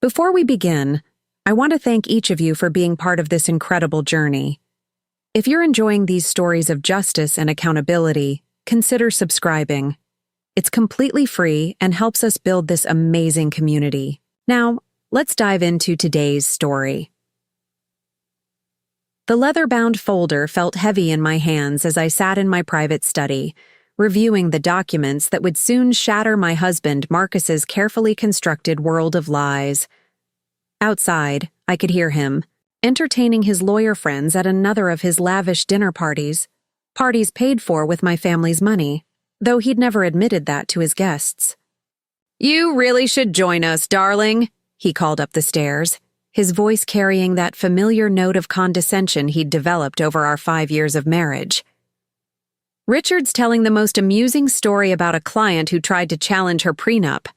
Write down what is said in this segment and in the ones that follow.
Before we begin, I want to thank each of you for being part of this incredible journey. If you're enjoying these stories of justice and accountability, consider subscribing. It's completely free and helps us build this amazing community. Now, let's dive into today's story. The leather-bound folder felt heavy in my hands as I sat in my private study, reviewing the documents that would soon shatter my husband Marcus's carefully constructed world of lies. Outside, I could hear him, entertaining his lawyer friends at another of his lavish dinner parties paid for with my family's money, though he'd never admitted that to his guests. "You really should join us, darling," he called up the stairs, his voice carrying that familiar note of condescension he'd developed over our 5 years of marriage. "Richard's telling the most amusing story about a client who tried to challenge her prenup.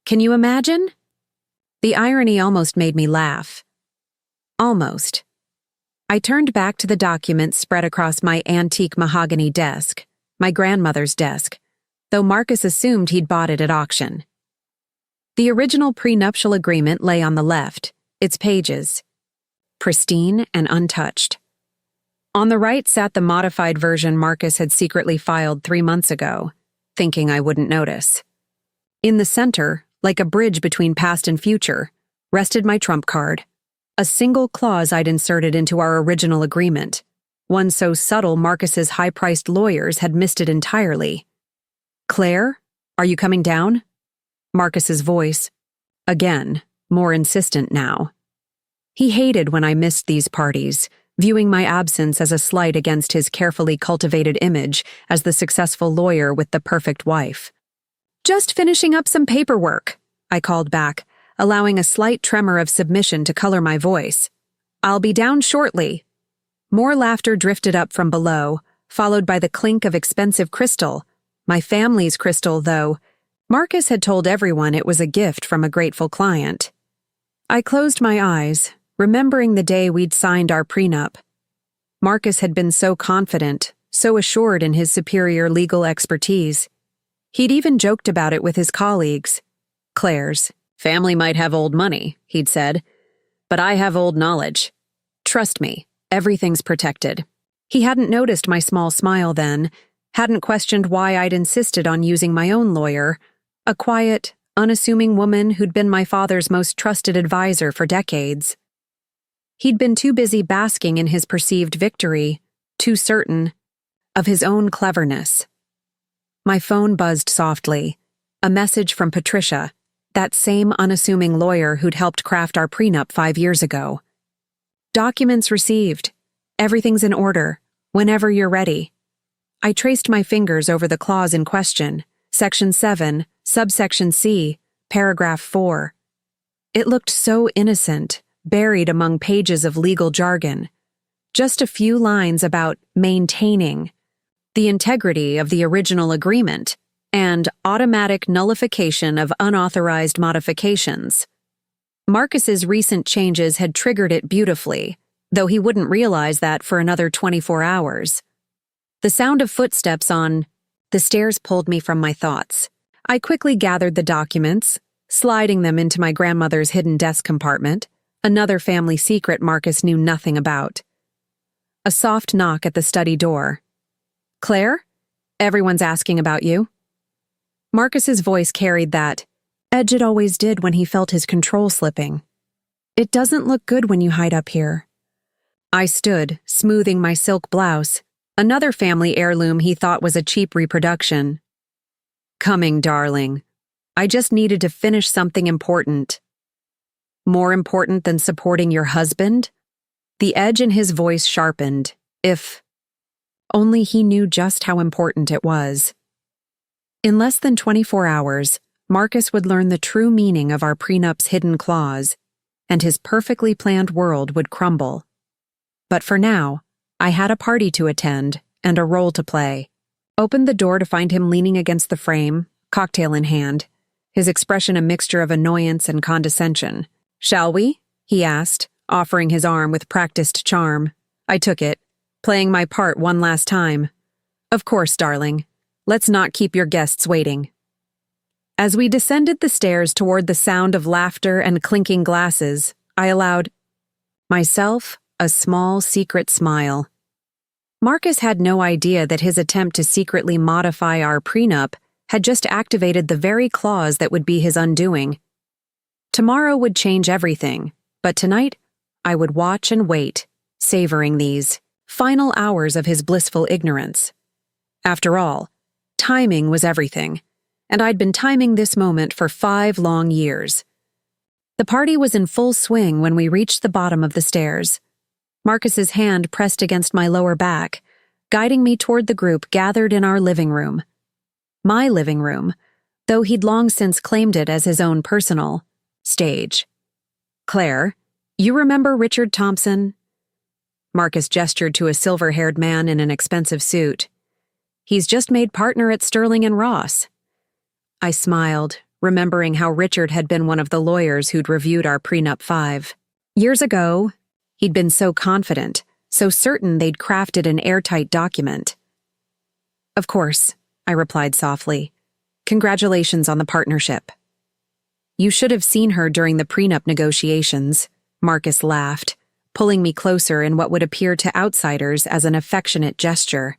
Can you imagine?" The irony almost made me laugh. Almost. I turned back to the documents spread across my antique mahogany desk, my grandmother's desk, though Marcus assumed he'd bought it at auction. The original prenuptial agreement lay on the left, its pages, pristine and untouched. On the right sat the modified version Marcus had secretly filed 3 months ago, thinking I wouldn't notice. In the center, like a bridge between past and future, rested my trump card, a single clause I'd inserted into our original agreement, one so subtle Marcus's high-priced lawyers had missed it entirely. "Claire, are you coming down?" Marcus's voice, again, more insistent now. He hated when I missed these parties, viewing my absence as a slight against his carefully cultivated image as the successful lawyer with the perfect wife. "Just finishing up some paperwork," I called back, allowing a slight tremor of submission to color my voice. "I'll be down shortly." More laughter drifted up from below, followed by the clink of expensive crystal, my family's crystal, though. Marcus had told everyone it was a gift from a grateful client. I closed my eyes, remembering the day we'd signed our prenup. Marcus had been so confident, so assured in his superior legal expertise. He'd even joked about it with his colleagues. "Claire's family might have old money," he'd said, "but I have old knowledge. Trust me, everything's protected." He hadn't noticed my small smile then, hadn't questioned why I'd insisted on using my own lawyer, a quiet, unassuming woman who'd been my father's most trusted advisor for decades. He'd been too busy basking in his perceived victory, too certain of his own cleverness. My phone buzzed softly, a message from Patricia, that same unassuming lawyer who'd helped craft our prenup 5 years ago. "Documents received. Everything's in order. Whenever you're ready." I traced my fingers over the clause in question, Section 7, Subsection C, Paragraph 4. It looked so innocent, buried among pages of legal jargon. Just a few lines about maintaining the integrity of the original agreement and automatic nullification of unauthorized modifications. Marcus's recent changes had triggered it beautifully, though he wouldn't realize that for another 24 hours. The sound of footsteps on the stairs pulled me from my thoughts. I quickly gathered the documents, sliding them into my grandmother's hidden desk compartment, another family secret Marcus knew nothing about. A soft knock at the study door. "Claire? Everyone's asking about you." Marcus's voice carried that edge it always did when he felt his control slipping. "It doesn't look good when you hide up here." I stood, smoothing my silk blouse, another family heirloom he thought was a cheap reproduction. "Coming, darling. I just needed to finish something important." "More important than supporting your husband?" The edge in his voice sharpened. If only he knew just how important it was. In less than 24 hours, Marcus would learn the true meaning of our prenup's hidden clause, and his perfectly planned world would crumble. But for now, I had a party to attend and a role to play. Opened the door to find him leaning against the frame, cocktail in hand, his expression a mixture of annoyance and condescension. "Shall we?" he asked, offering his arm with practiced charm. I took it, playing my part one last time. "Of course, darling. Let's not keep your guests waiting." As we descended the stairs toward the sound of laughter and clinking glasses, I allowed myself a small secret smile. Marcus had no idea that his attempt to secretly modify our prenup had just activated the very clause that would be his undoing. Tomorrow would change everything, but tonight I would watch and wait, savoring these final hours of his blissful ignorance. After all, timing was everything, and I'd been timing this moment for 5 long years. The party was in full swing when we reached the bottom of the stairs. Marcus's hand pressed against my lower back, guiding me toward the group gathered in our living room. My living room, though he'd long since claimed it as his own personal stage. "Claire, you remember Richard Thompson?" Marcus gestured to a silver-haired man in an expensive suit. "He's just made partner at Sterling and Ross." I smiled, remembering how Richard had been one of the lawyers who'd reviewed our Prenup 5. Years ago, he'd been so confident, so certain they'd crafted an airtight document. "Of course," I replied softly. "Congratulations on the partnership." "You should have seen her during the prenup negotiations," Marcus laughed, pulling me closer in what would appear to outsiders as an affectionate gesture.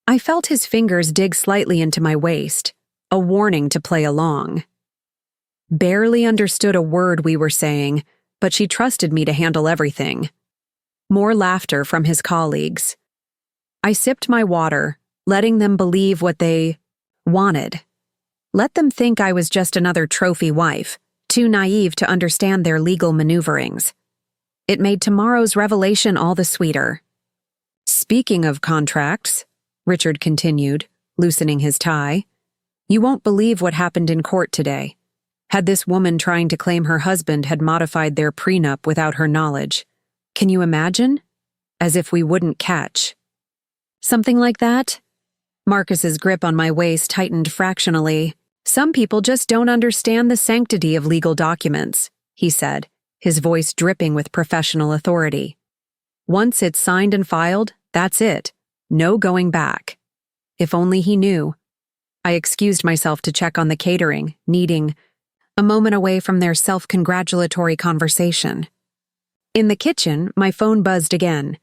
I felt his fingers dig slightly into my waist, a warning to play along. Barely understood a word we were saying, but she trusted me to handle everything. More laughter from his colleagues. I sipped my water, letting them believe what they wanted. Let them think I was just another trophy wife, too naive to understand their legal maneuverings. It made tomorrow's revelation all the sweeter. "Speaking of contracts," Richard continued, loosening his tie, "you won't believe what happened in court today. Had this woman trying to claim her husband had modified their prenup without her knowledge. Can you imagine? As if we wouldn't catch." "Something like that?" Marcus's grip on my waist tightened fractionally. "Some people just don't understand the sanctity of legal documents," he said, his voice dripping with professional authority. "Once it's signed and filed, that's it. No going back." If only he knew. I excused myself to check on the catering, needing a moment away from their self-congratulatory conversation. In the kitchen, my phone buzzed again.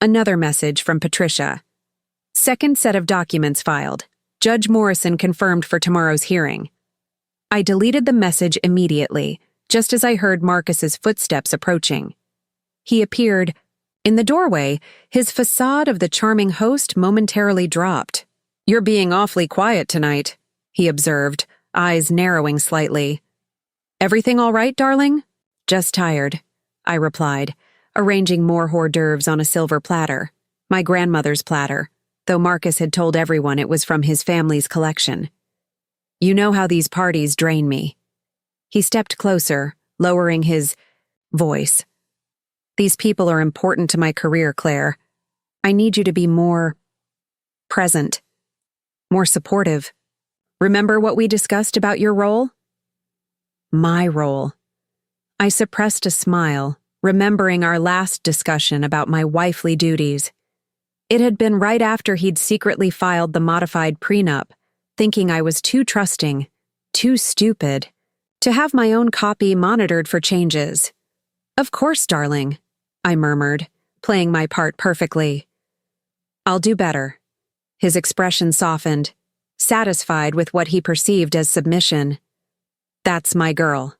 Another message from Patricia. "Second set of documents filed. Judge Morrison confirmed for tomorrow's hearing." I deleted the message immediately, just as I heard Marcus's footsteps approaching. He appeared in the doorway, his facade of the charming host momentarily dropped. "You're being awfully quiet tonight," he observed, eyes narrowing slightly. "Everything all right, darling?" "Just tired," I replied, arranging more hors d'oeuvres on a silver platter, my grandmother's platter, though Marcus had told everyone it was from his family's collection. "You know how these parties drain me." He stepped closer, lowering his voice. "These people are important to my career, Claire. I need you to be more present, more supportive. Remember what we discussed about your role?" My role. I suppressed a smile, remembering our last discussion about my wifely duties. It had been right after he'd secretly filed the modified prenup, thinking I was too trusting, too stupid, to have my own copy monitored for changes. "Of course, darling," I murmured, playing my part perfectly. "I'll do better." His expression softened, satisfied with what he perceived as submission. "That's my girl."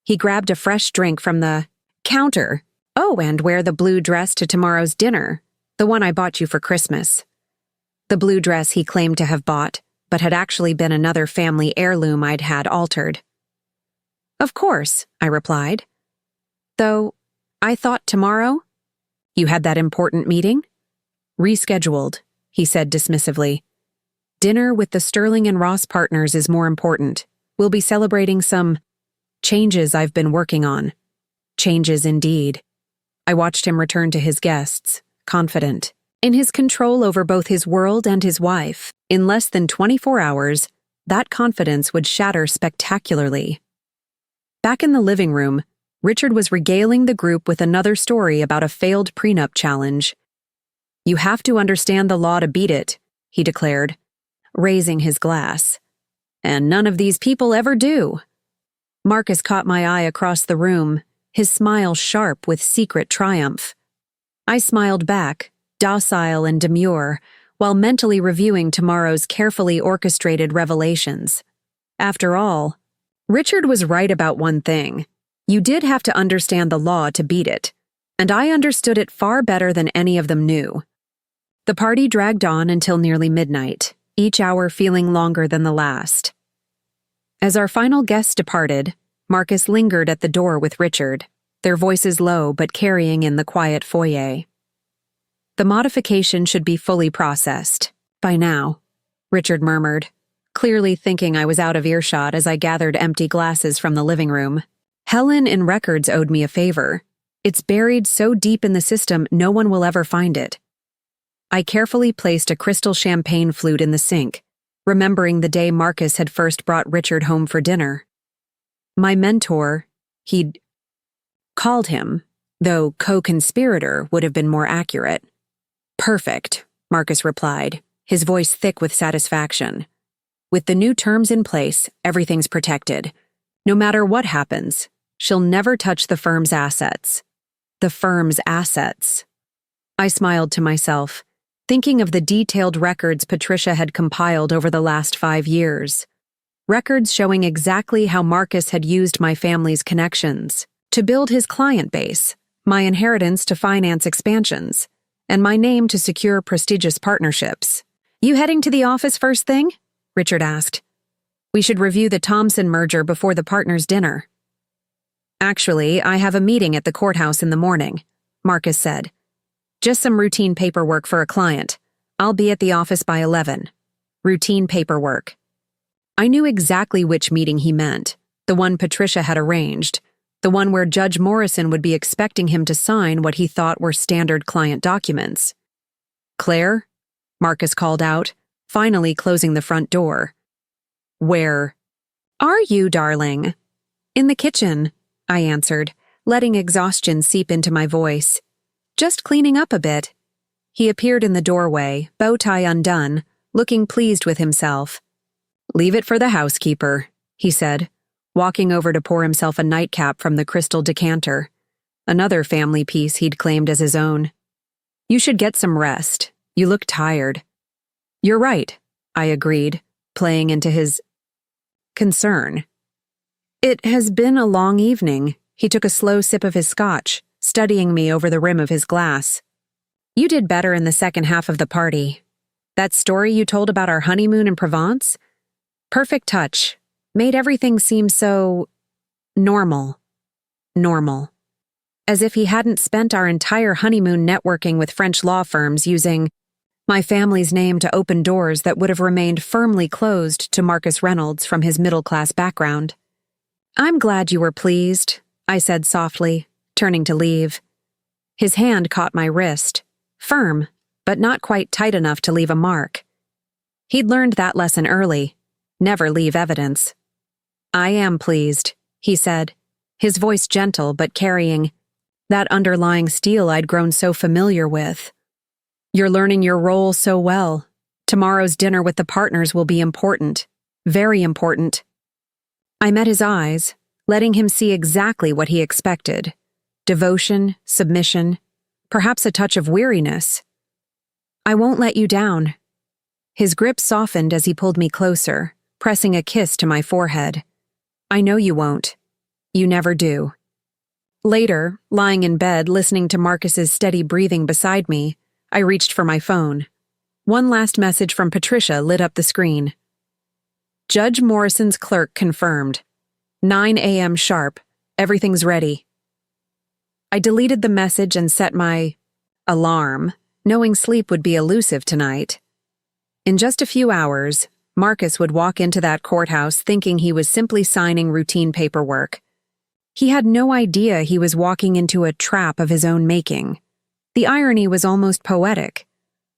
He grabbed a fresh drink from the counter. "Oh, and wear the blue dress to tomorrow's dinner, the one I bought you for Christmas." The blue dress he claimed to have bought, but had actually been another family heirloom I'd had altered. "Of course," I replied. "Though, I thought tomorrow?" "You had that important meeting?" "Rescheduled," he said dismissively. "Dinner with the Sterling and Ross partners is more important. We'll be celebrating some changes I've been working on." Changes indeed. I watched him return to his guests, confident. In his control over both his world and his wife, in less than 24 hours, that confidence would shatter spectacularly. Back in the living room, Richard was regaling the group with another story about a failed prenup challenge. "You have to understand the law to beat it," he declared, raising his glass. And none of these people ever do. Marcus caught my eye across the room, his smile sharp with secret triumph. I smiled back, docile and demure, while mentally reviewing tomorrow's carefully orchestrated revelations. After all, Richard was right about one thing. You did have to understand the law to beat it, and I understood it far better than any of them knew. The party dragged on until nearly midnight, each hour feeling longer than the last. As our final guests departed, Marcus lingered at the door with Richard, their voices low but carrying in the quiet foyer. The modification should be fully processed, by now, Richard murmured, clearly thinking I was out of earshot as I gathered empty glasses from the living room. Helen in records owed me a favor. It's buried so deep in the system no one will ever find it. I carefully placed a crystal champagne flute in the sink, remembering the day Marcus had first brought Richard home for dinner. My mentor, he'd called him, though co-conspirator would have been more accurate. Perfect, Marcus replied, his voice thick with satisfaction. With the new terms in place, everything's protected. No matter what happens, she'll never touch the firm's assets. The firm's assets. I smiled to myself, thinking of the detailed records Patricia had compiled over the last 5 years. Records showing exactly how Marcus had used my family's connections to build his client base, my inheritance to finance expansions, and my name to secure prestigious partnerships. You heading to the office first thing? Richard asked. We should review the Thompson merger before the partners' dinner. Actually, I have a meeting at the courthouse in the morning, Marcus said. Just some routine paperwork for a client. I'll be at the office by 11. Routine paperwork. I knew exactly which meeting he meant, the one Patricia had arranged, the one where Judge Morrison would be expecting him to sign what he thought were standard client documents. Claire? Marcus called out, finally closing the front door. Where are you, darling? In the kitchen, I answered, letting exhaustion seep into my voice. Just cleaning up a bit. He appeared in the doorway, bow tie undone, looking pleased with himself. Leave it for the housekeeper, he said, walking over to pour himself a nightcap from the crystal decanter, another family piece he'd claimed as his own. You should get some rest. You look tired. You're right, I agreed, playing into his concern. It has been a long evening. He took a slow sip of his scotch, studying me over the rim of his glass. You did better in the second half of the party. That story you told about our honeymoon in Provence? Perfect touch. Made everything seem so normal. Normal. As if he hadn't spent our entire honeymoon networking with French law firms using my family's name to open doors that would have remained firmly closed to Marcus Reynolds from his middle-class background. I'm glad you were pleased, I said softly, turning to leave. His hand caught my wrist, firm, but not quite tight enough to leave a mark. He'd learned that lesson early. Never leave evidence. I am pleased, he said, his voice gentle but carrying that underlying steel I'd grown so familiar with. You're learning your role so well. Tomorrow's dinner with the partners will be important. Very important. I met his eyes, letting him see exactly what he expected. Devotion, submission, perhaps a touch of weariness. I won't let you down. His grip softened as he pulled me closer, pressing a kiss to my forehead. I know you won't. You never do. Later, lying in bed listening to Marcus's steady breathing beside me, I reached for my phone. One last message from Patricia lit up the screen. Judge Morrison's clerk confirmed. 9 a.m. sharp. Everything's ready. I deleted the message and set my alarm, knowing sleep would be elusive tonight. In just a few hours, Marcus would walk into that courthouse thinking he was simply signing routine paperwork. He had no idea he was walking into a trap of his own making. The irony was almost poetic.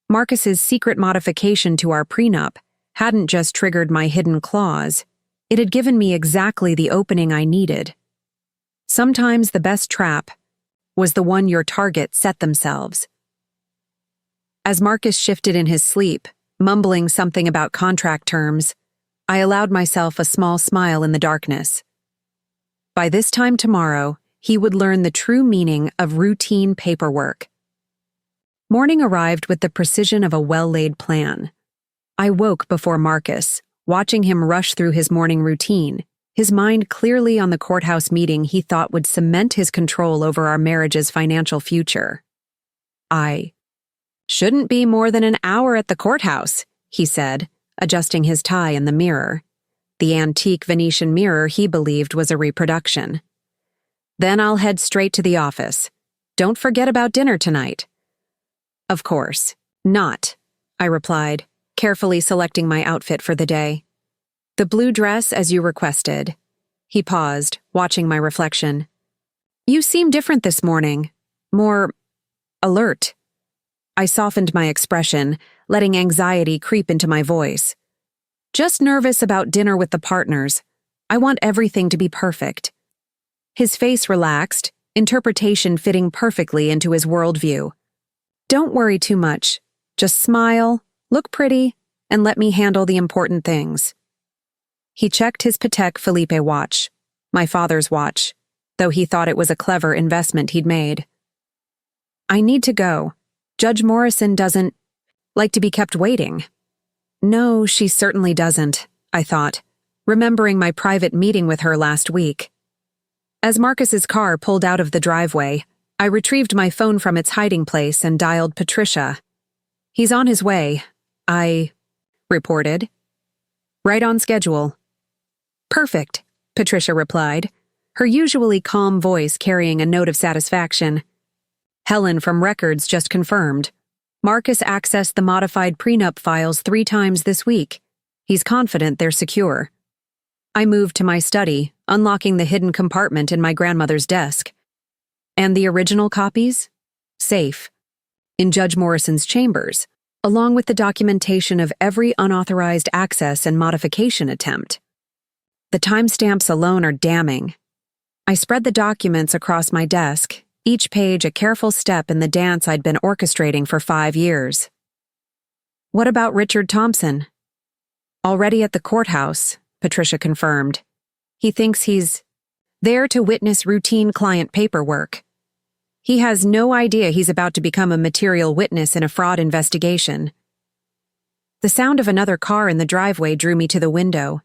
Marcus's secret modification to our prenup hadn't just triggered my hidden clause, it had given me exactly the opening I needed. Sometimes the best trap was the one your target set themselves. As Marcus shifted in his sleep, mumbling something about contract terms, I allowed myself a small smile in the darkness. By this time tomorrow, he would learn the true meaning of routine paperwork. Morning arrived with the precision of a well-laid plan. I woke before Marcus, watching him rush through his morning routine, his mind clearly on the courthouse meeting he thought would cement his control over our marriage's financial future. I shouldn't be more than an hour at the courthouse, he said, adjusting his tie in the mirror. The antique Venetian mirror he believed was a reproduction. Then I'll head straight to the office. Don't forget about dinner tonight. Of course, not, I replied, carefully selecting my outfit for the day. The blue dress as you requested. He paused, watching my reflection. You seem different this morning. More alert. I softened my expression, letting anxiety creep into my voice. Just nervous about dinner with the partners. I want everything to be perfect. His face relaxed, interpretation fitting perfectly into his worldview. Don't worry too much. Just smile, look pretty, and let me handle the important things. He checked his Patek Philippe watch, my father's watch, though he thought it was a clever investment he'd made. I need to go. Judge Morrison doesn't like to be kept waiting. No, she certainly doesn't, I thought, remembering my private meeting with her last week. As Marcus's car pulled out of the driveway, I retrieved my phone from its hiding place and dialed Patricia. He's on his way, I reported. Right on schedule. Perfect, Patricia replied, her usually calm voice carrying a note of satisfaction. Helen from Records just confirmed. Marcus accessed the modified prenup files 3 times this week. He's confident they're secure. I moved to my study, unlocking the hidden compartment in my grandmother's desk. And the original copies? Safe. In Judge Morrison's chambers, along with the documentation of every unauthorized access and modification attempt. The timestamps alone are damning. I spread the documents across my desk, each page a careful step in the dance I'd been orchestrating for 5 years. What about Richard Thompson? Already at the courthouse, Patricia confirmed. He thinks he's there to witness routine client paperwork. He has no idea he's about to become a material witness in a fraud investigation. The sound of another car in the driveway drew me to the window.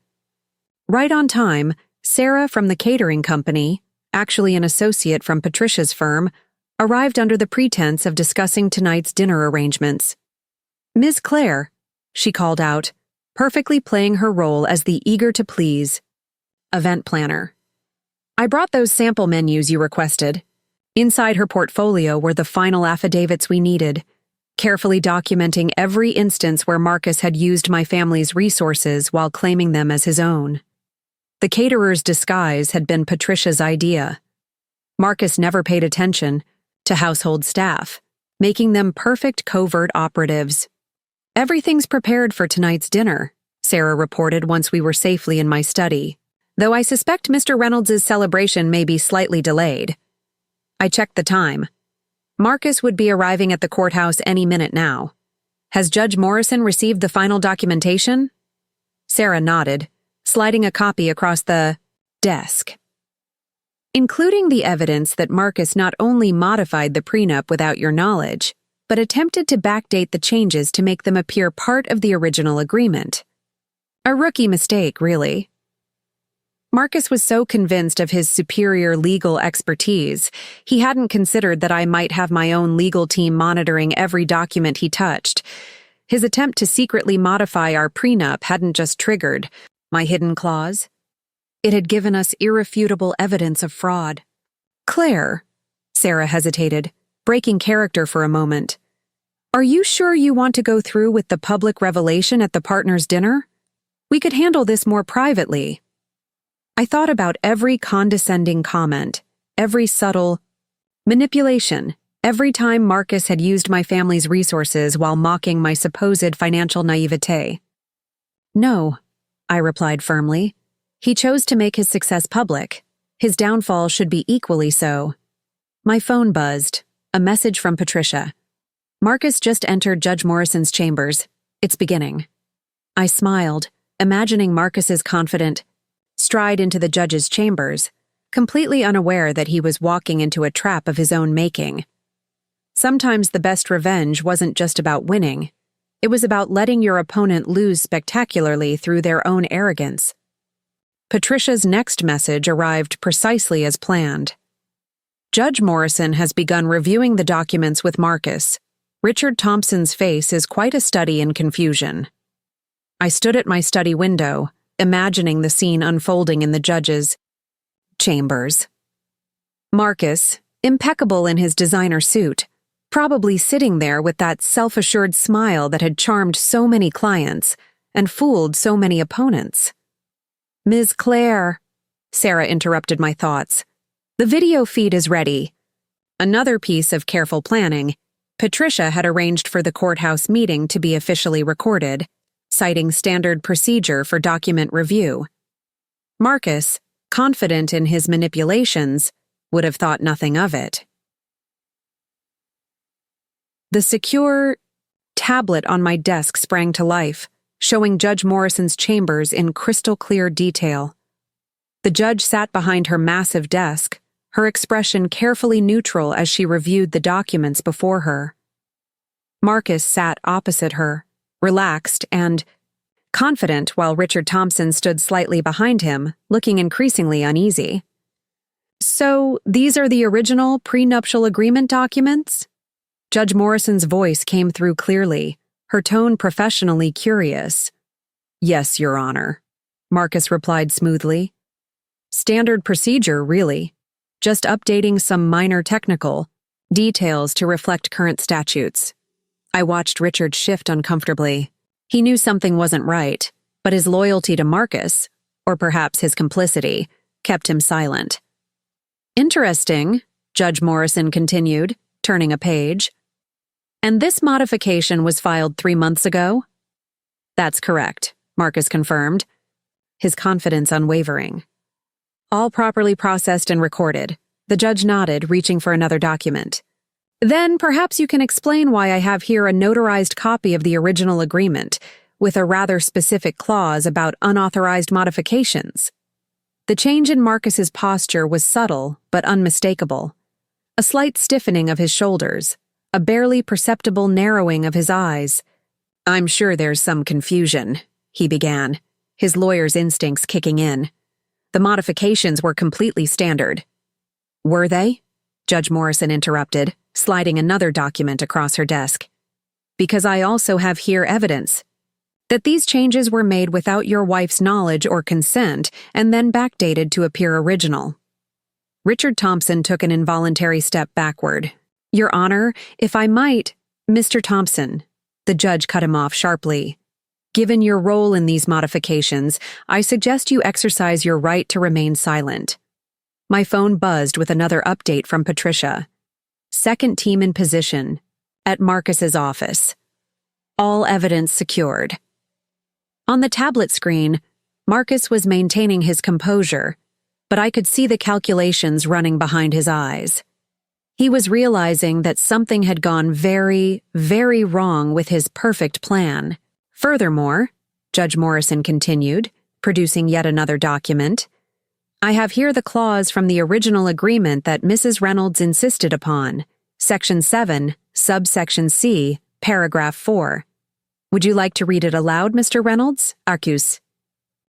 Right on time, Sarah from the catering company, actually an associate from Patricia's firm, arrived under the pretense of discussing tonight's dinner arrangements. Ms. Claire, she called out, perfectly playing her role as the eager-to-please event planner. I brought those sample menus you requested. Inside her portfolio were the final affidavits we needed, carefully documenting every instance where Marcus had used my family's resources while claiming them as his own. The caterer's disguise had been Patricia's idea. Marcus never paid attention to household staff, making them perfect covert operatives. Everything's prepared for tonight's dinner, Sarah reported once we were safely in my study, though I suspect Mr. Reynolds' celebration may be slightly delayed. I checked the time. Marcus would be arriving at the courthouse any minute now. Has Judge Morrison received the final documentation? Sarah nodded, sliding a copy across the desk. Including the evidence that Marcus not only modified the prenup without your knowledge, but attempted to backdate the changes to make them appear part of the original agreement. A rookie mistake, really. Marcus was so convinced of his superior legal expertise, he hadn't considered that I might have my own legal team monitoring every document he touched. His attempt to secretly modify our prenup hadn't just triggered my hidden clause. It had given us irrefutable evidence of fraud. Claire, Sarah hesitated, breaking character for a moment. Are you sure you want to go through with the public revelation at the partners' dinner? We could handle this more privately. I thought about every condescending comment, every subtle manipulation, every time Marcus had used my family's resources while mocking my supposed financial naivete. No, I replied firmly. He chose to make his success public. His downfall should be equally so. My phone buzzed. A message from Patricia. Marcus just entered Judge Morrison's chambers. It's beginning. I smiled, imagining Marcus's confident stride into the judge's chambers, completely unaware that he was walking into a trap of his own making. Sometimes the best revenge wasn't just about winning. It was about letting your opponent lose spectacularly through their own arrogance. Patricia's next message arrived precisely as planned. Judge Morrison has begun reviewing the documents with Marcus. Richard Thompson's face is quite a study in confusion. I stood at my study window, imagining the scene unfolding in the judge's chambers. Marcus, impeccable in his designer suit, probably sitting there with that self-assured smile that had charmed so many clients and fooled so many opponents. "Ms. Clare," Sarah interrupted my thoughts. "The video feed is ready." Another piece of careful planning, Patricia had arranged for the courthouse meeting to be officially recorded, citing standard procedure for document review. Marcus, confident in his manipulations, would have thought nothing of it. The secure tablet on my desk sprang to life, showing Judge Morrison's chambers in crystal-clear detail. The judge sat behind her massive desk, her expression carefully neutral as she reviewed the documents before her. Marcus sat opposite her, relaxed and confident, while Richard Thompson stood slightly behind him, looking increasingly uneasy. "So, these are the original prenuptial agreement documents?" Judge Morrison's voice came through clearly, her tone professionally curious. "Yes, Your Honor," Marcus replied smoothly. "Standard procedure, really. Just updating some minor technical details to reflect current statutes." I watched Richard shift uncomfortably. He knew something wasn't right, but his loyalty to Marcus, or perhaps his complicity, kept him silent. "Interesting," Judge Morrison continued, turning a page. "And this modification was filed 3 months ago?" "That's correct," Marcus confirmed, his confidence unwavering. "All properly processed and recorded." The judge nodded, reaching for another document. "Then perhaps you can explain why I have here a notarized copy of the original agreement, with a rather specific clause about unauthorized modifications." The change in Marcus's posture was subtle but unmistakable. A slight stiffening of his shoulders, a barely perceptible narrowing of his eyes. "I'm sure there's some confusion," he began, his lawyer's instincts kicking in. "The modifications were completely standard." "Were they?" Judge Morrison interrupted, sliding another document across her desk. "Because I also have here evidence that these changes were made without your wife's knowledge or consent and then backdated to appear original." Richard Thompson took an involuntary step backward. "Your Honor, if I might—" "Mr. Thompson," the judge cut him off sharply. "Given your role in these modifications, I suggest you exercise your right to remain silent." My phone buzzed with another update from Patricia. "Second team in position. At Marcus's office. All evidence secured." On the tablet screen, Marcus was maintaining his composure, but I could see the calculations running behind his eyes. He was realizing that something had gone very, very wrong with his perfect plan. "Furthermore," Judge Morrison continued, producing yet another document, "I have here the clause from the original agreement that Mrs. Reynolds insisted upon, Section 7, subsection C, paragraph 4. Would you like to read it aloud, Mr. Reynolds?" Arcus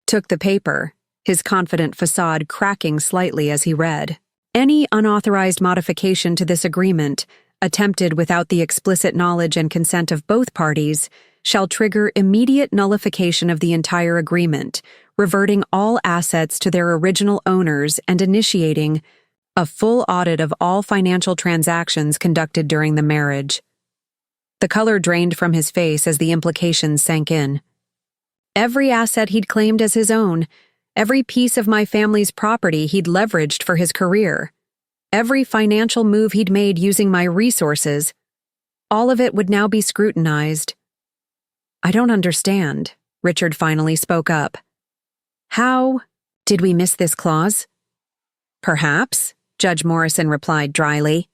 took the paper, his confident facade cracking slightly as he read. "Any unauthorized modification to this agreement, attempted without the explicit knowledge and consent of both parties, shall trigger immediate nullification of the entire agreement, reverting all assets to their original owners and initiating a full audit of all financial transactions conducted during the marriage." The color drained from his face as the implications sank in. Every asset he'd claimed as his own, every piece of my family's property he'd leveraged for his career, every financial move he'd made using my resources, all of it would now be scrutinized. "I don't understand," Richard finally spoke up. "How did we miss this clause?" "Perhaps," Judge Morrison replied dryly.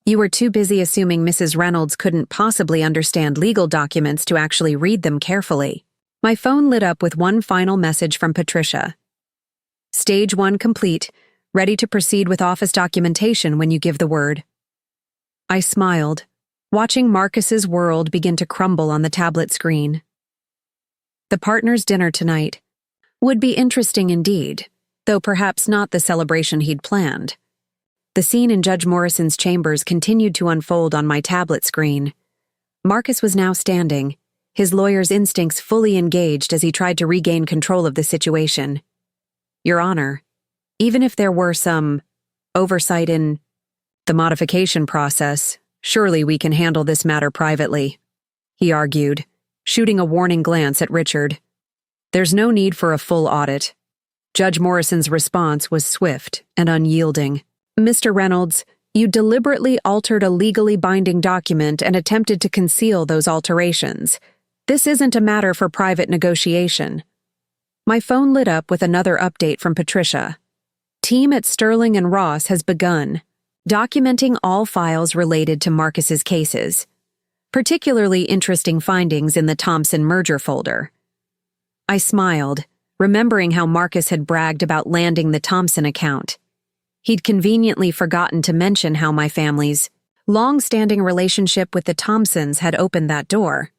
"You were too busy assuming Mrs. Reynolds couldn't possibly understand legal documents to actually read them carefully." My phone lit up with one final message from Patricia. Stage 1 complete, ready to proceed with office documentation when you give the word. I smiled, watching Marcus's world begin to crumble on the tablet screen. The partners' dinner tonight would be interesting indeed, though perhaps not the celebration he'd planned. The scene in Judge Morrison's chambers continued to unfold on my tablet screen. Marcus was now standing, his lawyer's instincts fully engaged as he tried to regain control of the situation. Your Honor, even if there were some oversight in the modification process, surely we can handle this matter privately, he argued, shooting a warning glance at Richard. There's no need for a full audit. Judge Morrison's response was swift and unyielding. Mr. Reynolds, you deliberately altered a legally binding document and attempted to conceal those alterations. This isn't a matter for private negotiation. My phone lit up with another update from Patricia. Team at Sterling and Ross has begun documenting all files related to Marcus's cases, particularly interesting findings in the Thompson merger folder. I smiled, remembering how Marcus had bragged about landing the Thompson account. He'd conveniently forgotten to mention how my family's long-standing relationship with the Thompsons had opened that door.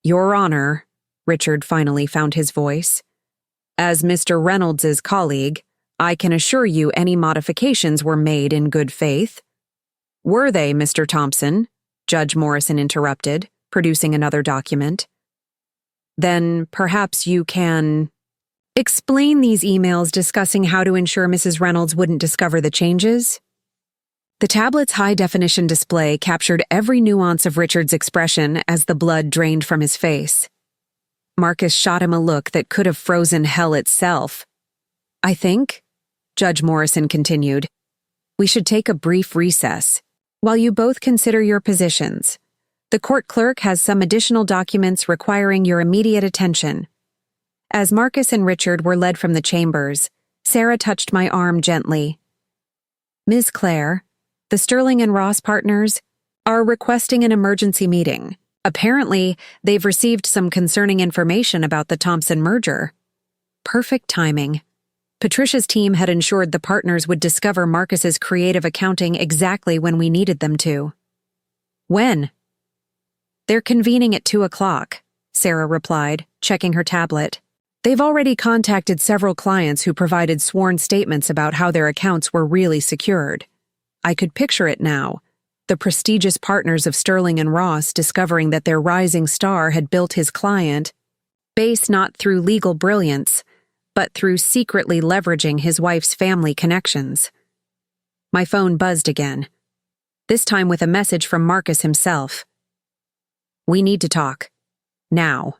Your Honor, Richard finally found his voice. As Mr. Reynolds's colleague, I can assure you any modifications were made in good faith. Were they, Mr. Thompson? Judge Morrison interrupted, producing another document. Then perhaps you can explain these emails discussing how to ensure Mrs. Reynolds wouldn't discover the changes? The tablet's high-definition display captured every nuance of Richard's expression as the blood drained from his face. Marcus shot him a look that could have frozen hell itself. I think, Judge Morrison continued, we should take a brief recess while you both consider your positions. The court clerk has some additional documents requiring your immediate attention. As Marcus and Richard were led from the chambers, Sarah touched my arm gently. Ms. Clare, the Sterling and Ross partners are requesting an emergency meeting. Apparently, they've received some concerning information about the Thompson merger. Perfect timing. Patricia's team had ensured the partners would discover Marcus's creative accounting exactly when we needed them to. When? They're convening at 2:00, Sarah replied, checking her tablet. They've already contacted several clients who provided sworn statements about how their accounts were really secured. I could picture it now. The prestigious partners of Sterling and Ross discovering that their rising star had built his client base not through legal brilliance, but through secretly leveraging his wife's family connections. My phone buzzed again, this time with a message from Marcus himself. We need to talk. Now.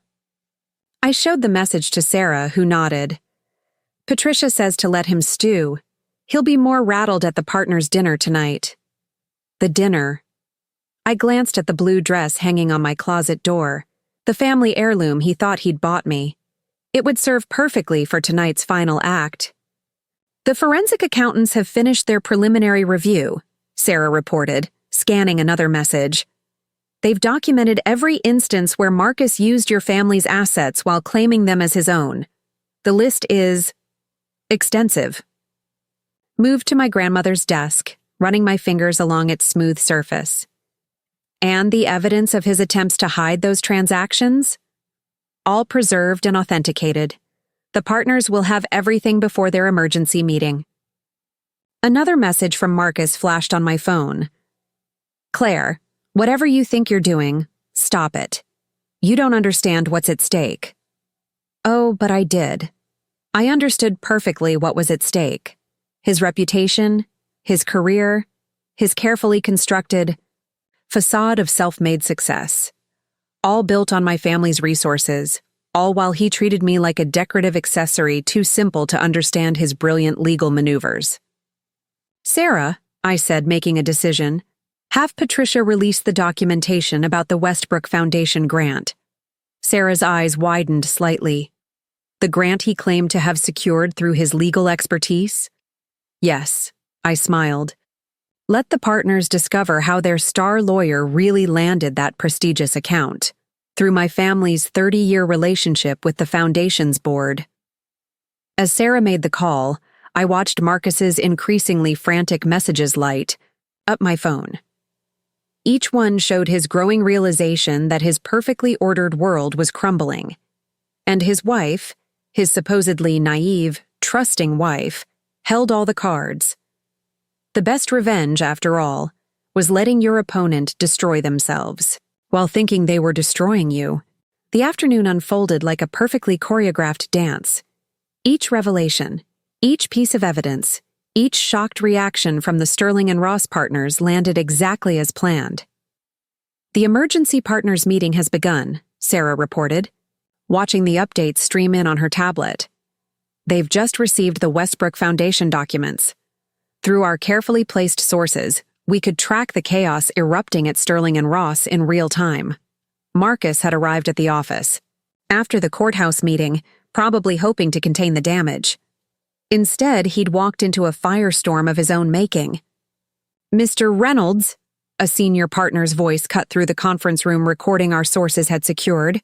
I showed the message to Sarah, who nodded. Patricia says to let him stew. He'll be more rattled at the partners' dinner tonight. The dinner. I glanced at the blue dress hanging on my closet door, the family heirloom he thought he'd bought me. It would serve perfectly for tonight's final act. The forensic accountants have finished their preliminary review, Sarah reported, scanning another message. They've documented every instance where Marcus used your family's assets while claiming them as his own. The list is extensive. Moved to my grandmother's desk, running my fingers along its smooth surface. And the evidence of his attempts to hide those transactions? All preserved and authenticated. The partners will have everything before their emergency meeting. Another message from Marcus flashed on my phone. Claire, whatever you think you're doing, stop it. You don't understand what's at stake. Oh, but I did. I understood perfectly what was at stake. His reputation, his career, his carefully constructed facade of self-made success. All built on my family's resources, all while he treated me like a decorative accessory too simple to understand his brilliant legal maneuvers. Sarah, I said, making a decision, have Patricia release the documentation about the Westbrook Foundation grant. Sarah's eyes widened slightly. The grant he claimed to have secured through his legal expertise? Yes, I smiled. Let the partners discover how their star lawyer really landed that prestigious account. through my family's 30-year relationship with the Foundation's board. As Sarah made the call, I watched Marcus's increasingly frantic messages light up my phone. Each one showed his growing realization that his perfectly ordered world was crumbling. And his wife, his supposedly naive, trusting wife, held all the cards. The best revenge, after all, was letting your opponent destroy themselves. While thinking they were destroying you, the afternoon unfolded like a perfectly choreographed dance. Each revelation, each piece of evidence, each shocked reaction from the Sterling and Ross partners landed exactly as planned. "The emergency partners meeting has begun," Sarah reported, watching the updates stream in on her tablet. "They've just received the Westbrook Foundation documents. Through our carefully placed sources, we could track the chaos erupting at Sterling and Ross in real time." Marcus had arrived at the office, after the courthouse meeting, probably hoping to contain the damage. Instead, he'd walked into a firestorm of his own making. "Mr. Reynolds," a senior partner's voice cut through the conference room recording our sources had secured,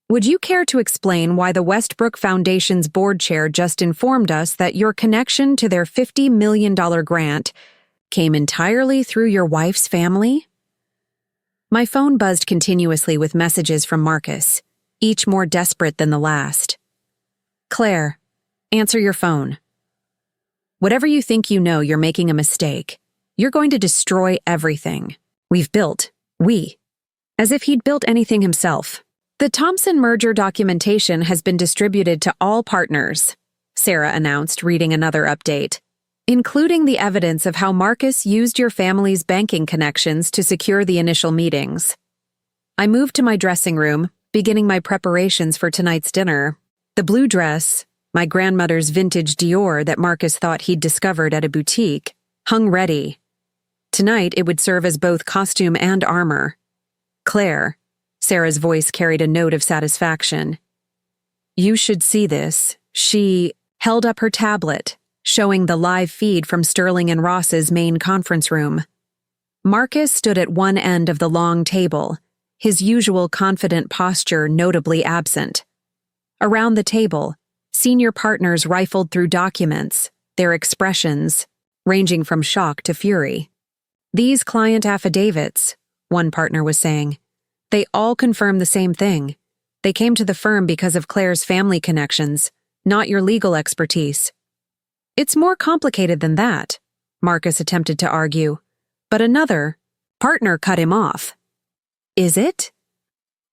"would you care to explain why the Westbrook Foundation's board chair just informed us that your connection to their $50 million grant came entirely through your wife's family?" My phone buzzed continuously with messages from Marcus, each more desperate than the last. "Claire, answer your phone. Whatever you think you know, you're making a mistake. You're going to destroy everything we've built. As if he'd built anything himself. "The Thompson merger documentation has been distributed to all partners," Sarah announced, reading another update, "including the evidence of how Marcus used your family's banking connections to secure the initial meetings." I moved to my dressing room, beginning my preparations for tonight's dinner. The blue dress, my grandmother's vintage Dior that Marcus thought he'd discovered at a boutique, hung ready. Tonight it would serve as both costume and armor. "Claire," Sarah's voice carried a note of satisfaction, "you should see this." She held up her tablet, showing the live feed from Sterling and Ross's main conference room. Marcus stood at one end of the long table, his usual confident posture notably absent. Around the table, senior partners rifled through documents, their expressions ranging from shock to fury. "These client affidavits," one partner was saying, "they all confirm the same thing. They came to the firm because of Claire's family connections, not your legal expertise." "It's more complicated than that," Marcus attempted to argue, but another partner cut him off. "Is it?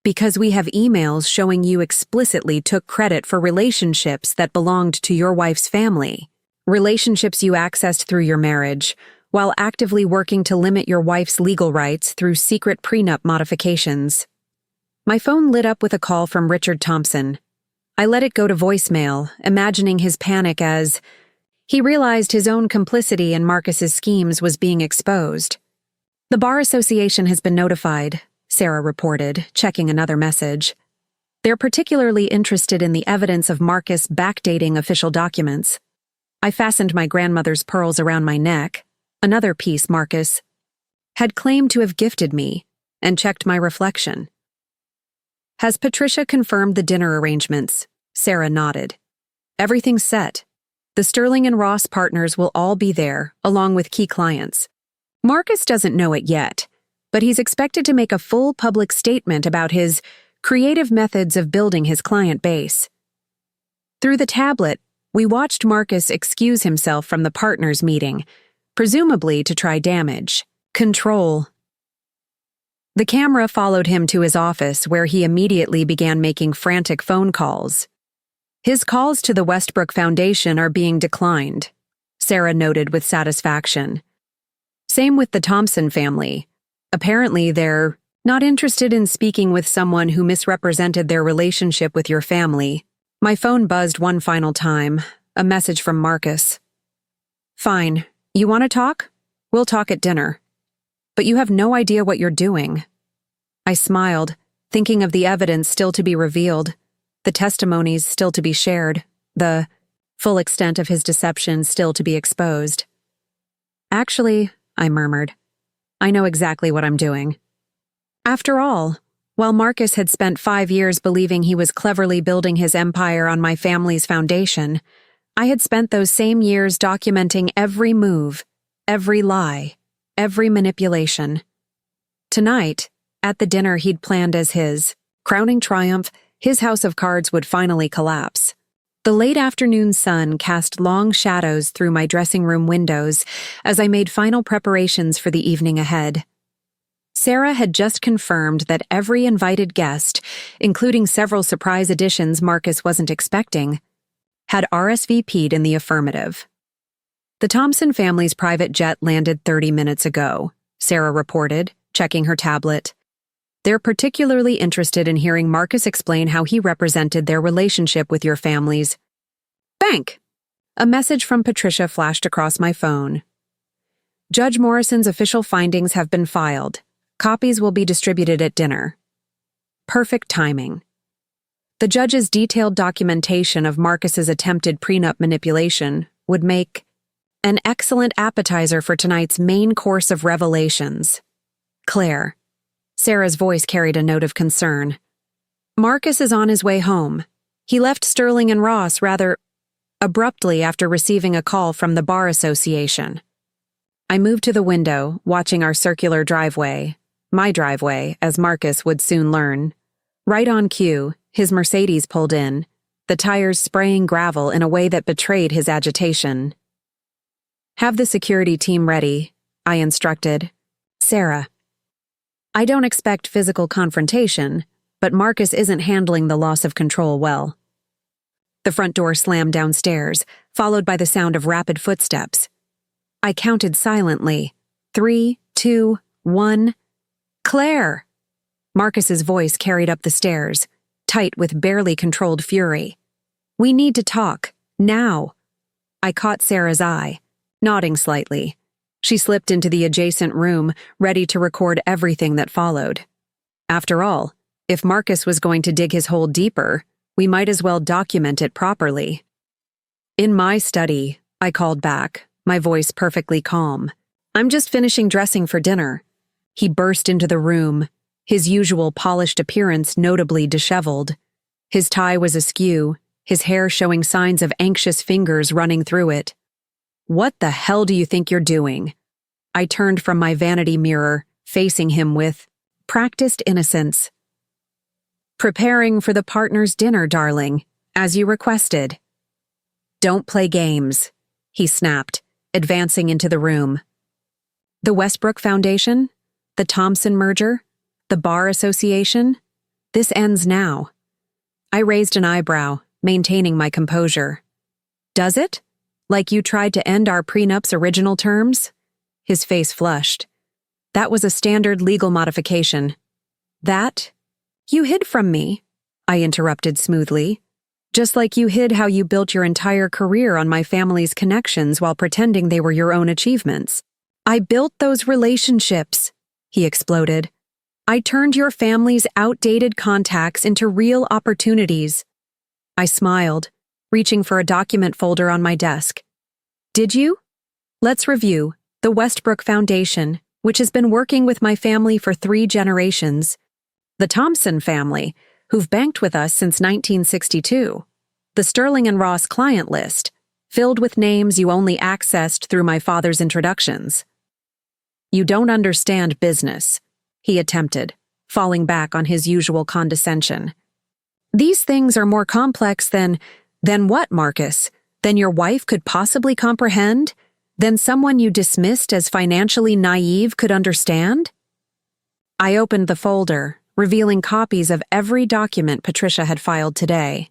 Because we have emails showing you explicitly took credit for relationships that belonged to your wife's family, relationships you accessed through your marriage, while actively working to limit your wife's legal rights through secret prenup modifications." My phone lit up with a call from Richard Thompson. I let it go to voicemail, imagining his panic as he realized his own complicity in Marcus's schemes was being exposed. "The Bar Association has been notified," Sarah reported, checking another message. "They're particularly interested in the evidence of Marcus backdating official documents." I fastened my grandmother's pearls around my neck, another piece Marcus had claimed to have gifted me, and checked my reflection. "Has Patricia confirmed the dinner arrangements?" Sarah nodded. "Everything's set. The Sterling and Ross partners will all be there, along with key clients. Marcus doesn't know it yet, but he's expected to make a full public statement about his creative methods of building his client base." Through the tablet, we watched Marcus excuse himself from the partners' meeting, presumably to try damage control. The camera followed him to his office, where he immediately began making frantic phone calls. "His calls to the Westbrook Foundation are being declined," Sarah noted with satisfaction. "Same with the Thompson family. Apparently they're not interested in speaking with someone who misrepresented their relationship with your family." My phone buzzed one final time, a message from Marcus. "Fine. You want to talk? We'll talk at dinner. But you have no idea what you're doing." I smiled, thinking of the evidence still to be revealed, the testimonies still to be shared, the full extent of his deception still to be exposed. "Actually," I murmured, "I know exactly what I'm doing. After all, While Marcus had spent 5 years believing he was cleverly building his empire on my family's foundation, I had spent those same years documenting every move, every lie, every manipulation. Tonight, at the dinner he'd planned as his crowning triumph, his house of cards would finally collapse. The late afternoon sun cast long shadows through my dressing room windows as I made final preparations for the evening ahead. Sarah had just confirmed that every invited guest, including several surprise additions Marcus wasn't expecting, had RSVP'd in the affirmative. The Thompson family's private jet landed 30 minutes ago, Sarah reported, checking her tablet. They're particularly interested in hearing Marcus explain how he represented their relationship with your families. Bank! A message from Patricia flashed across my phone. Judge Morrison's official findings have been filed. Copies will be distributed at dinner. Perfect timing. The judge's detailed documentation of Marcus's attempted prenup manipulation would make an excellent appetizer for tonight's main course of revelations. Claire. Sarah's voice carried a note of concern. Marcus is on his way home. He left Sterling and Ross rather abruptly after receiving a call from the Bar Association. I moved to the window, watching our circular driveway, my driveway, as Marcus would soon learn. Right on cue, his Mercedes pulled in, the tires spraying gravel in a way that betrayed his agitation. Have the security team ready, I instructed. Sarah. I don't expect physical confrontation, but Marcus isn't handling the loss of control well. The front door slammed downstairs, followed by the sound of rapid footsteps. I counted silently. 3, 2, 1. Claire! Marcus's voice carried up the stairs, tight with barely controlled fury. We need to talk, now. I caught Sarah's eye, nodding slightly. She slipped into the adjacent room, ready to record everything that followed. After all, if Marcus was going to dig his hole deeper, we might as well document it properly. In my study, I called back, my voice perfectly calm. I'm just finishing dressing for dinner. He burst into the room, his usual polished appearance notably disheveled. His tie was askew, his hair showing signs of anxious fingers running through it. What the hell do you think you're doing? I turned from my vanity mirror, facing him with practiced innocence. Preparing for the partners' dinner, darling, as you requested. Don't play games, he snapped, advancing into the room. The Westbrook Foundation? The Thompson merger? The Bar Association? This ends now. I raised an eyebrow, maintaining my composure. Does it? Like you tried to end our prenup's original terms? His face flushed. That was a standard legal modification. That? You hid from me, I interrupted smoothly. Just like you hid how you built your entire career on my family's connections while pretending they were your own achievements. I built those relationships, he exploded. I turned your family's outdated contacts into real opportunities. I smiled, reaching for a document folder on my desk. Did you? Let's review. The Westbrook Foundation, which has been working with my family for 3 generations. The Thompson family, who've banked with us since 1962. The Sterling and Ross client list, filled with names you only accessed through my father's introductions. You don't understand business, he attempted, falling back on his usual condescension. These things are more complex than what, Marcus? Than your wife could possibly comprehend? Than someone you dismissed as financially naive could understand? I opened the folder, revealing copies of every document Patricia had filed today.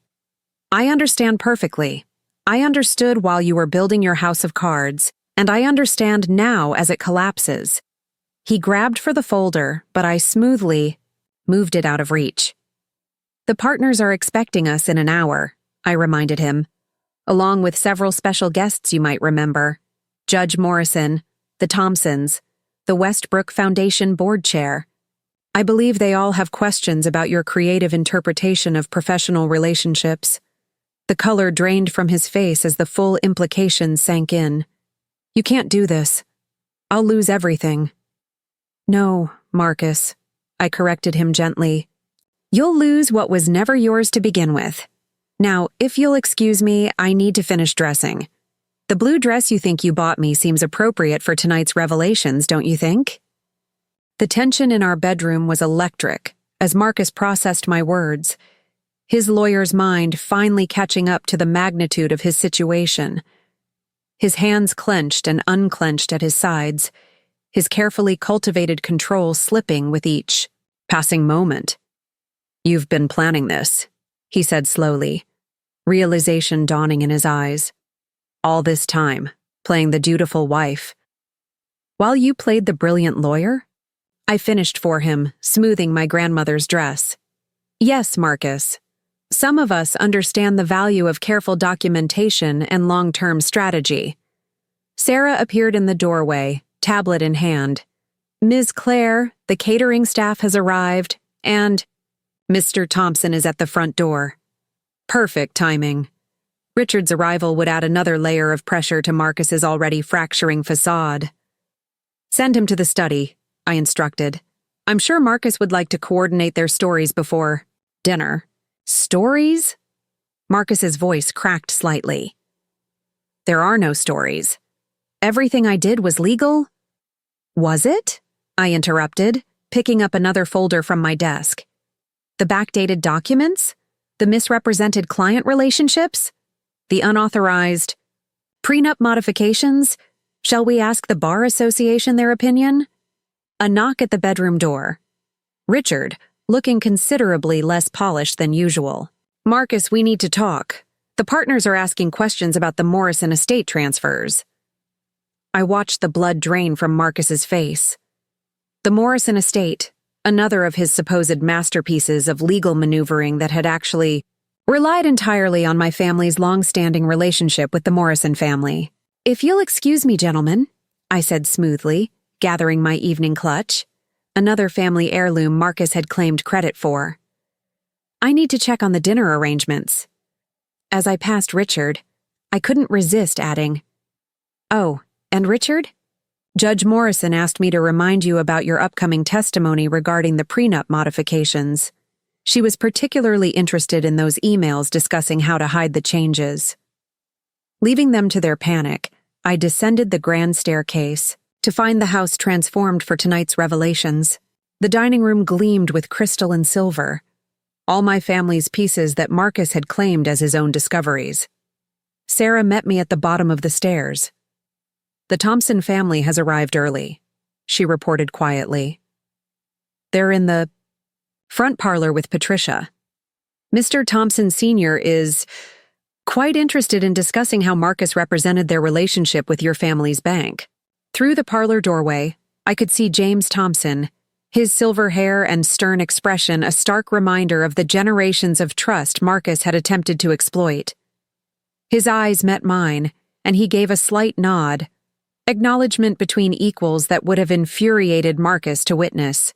I understand perfectly. I understood while you were building your house of cards, and I understand now as it collapses. He grabbed for the folder, but I smoothly moved it out of reach. The partners are expecting us in an hour, I reminded him, along with several special guests you might remember. Judge Morrison, the Thompsons, the Westbrook Foundation board chair. I believe they all have questions about your creative interpretation of professional relationships. The color drained from his face as the full implication sank in. You can't do this. I'll lose everything. No, Marcus, I corrected him gently. You'll lose what was never yours to begin with. Now, if you'll excuse me, I need to finish dressing. The blue dress you think you bought me seems appropriate for tonight's revelations, don't you think? The tension in our bedroom was electric as Marcus processed my words, his lawyer's mind finally catching up to the magnitude of his situation. His hands clenched and unclenched at his sides, his carefully cultivated control slipping with each passing moment. "You've been planning this," he said slowly, realization dawning in his eyes. "All this time, playing the dutiful wife. While you played the brilliant lawyer?" I finished for him, smoothing my grandmother's dress. "Yes, Marcus. Some of us understand the value of careful documentation and long-term strategy." Sarah appeared in the doorway, tablet in hand. "Ms. Claire, the catering staff has arrived, and Mr. Thompson is at the front door." Perfect timing. Richard's arrival would add another layer of pressure to Marcus's already fracturing facade. "Send him to the study," I instructed. "I'm sure Marcus would like to coordinate their stories before dinner." "Stories?" Marcus's voice cracked slightly. "There are no stories. Everything I did was legal." "Was it?" I interrupted, picking up another folder from my desk. "The backdated documents? The misrepresented client relationships? The unauthorized prenup modifications? Shall we ask the Bar Association their opinion?" A knock at the bedroom door. Richard, looking considerably less polished than usual. "Marcus, we need to talk. The partners are asking questions about the Morrison estate transfers." I watched the blood drain from Marcus's face. The Morrison estate, another of his supposed masterpieces of legal maneuvering that had actually relied entirely on my family's long-standing relationship with the Morrison family. "If you'll excuse me, gentlemen," I said smoothly, gathering my evening clutch, another family heirloom Marcus had claimed credit for. "I need to check on the dinner arrangements." As I passed Richard, I couldn't resist adding, "Oh, and Richard? Judge Morrison asked me to remind you about your upcoming testimony regarding the prenup modifications. She was particularly interested in those emails discussing how to hide the changes." Leaving them to their panic, I descended the grand staircase to find the house transformed for tonight's revelations. The dining room gleamed with crystal and silver, all my family's pieces that Marcus had claimed as his own discoveries. Sarah met me at the bottom of the stairs. "The Thompson family has arrived early," she reported quietly. "They're in the front parlor with Patricia. Mr. Thompson Sr. is quite interested in discussing how Marcus represented their relationship with your family's bank." Through the parlor doorway, I could see James Thompson, his silver hair and stern expression a stark reminder of the generations of trust Marcus had attempted to exploit. His eyes met mine, and he gave a slight nod, acknowledgement between equals that would have infuriated Marcus to witness.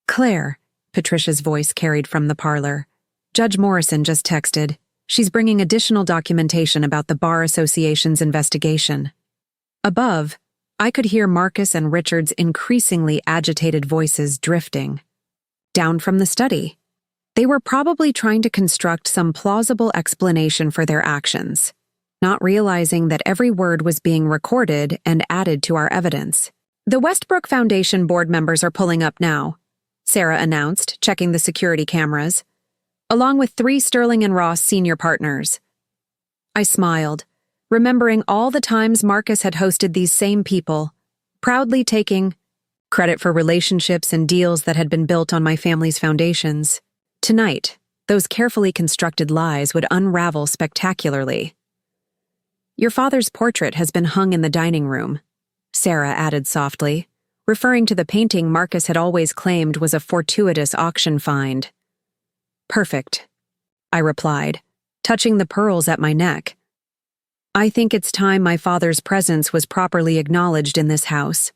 "Claire," Patricia's voice carried from the parlor, "Judge Morrison just texted. She's bringing additional documentation about the Bar Association's investigation." Above, I could hear Marcus and Richard's increasingly agitated voices drifting. Down from the study. They were probably trying to construct some plausible explanation for their actions, not realizing that every word was being recorded and added to our evidence. "The Westbrook Foundation board members are pulling up now," Sarah announced, checking the security cameras, "along with 3 Sterling and Ross senior partners." I smiled, remembering all the times Marcus had hosted these same people, proudly taking credit for relationships and deals that had been built on my family's foundations. Tonight, those carefully constructed lies would unravel spectacularly. "Your father's portrait has been hung in the dining room," Sarah added softly, referring to the painting Marcus had always claimed was a fortuitous auction find. "Perfect," I replied, touching the pearls at my neck. "I think it's time my father's presence was properly acknowledged in this house."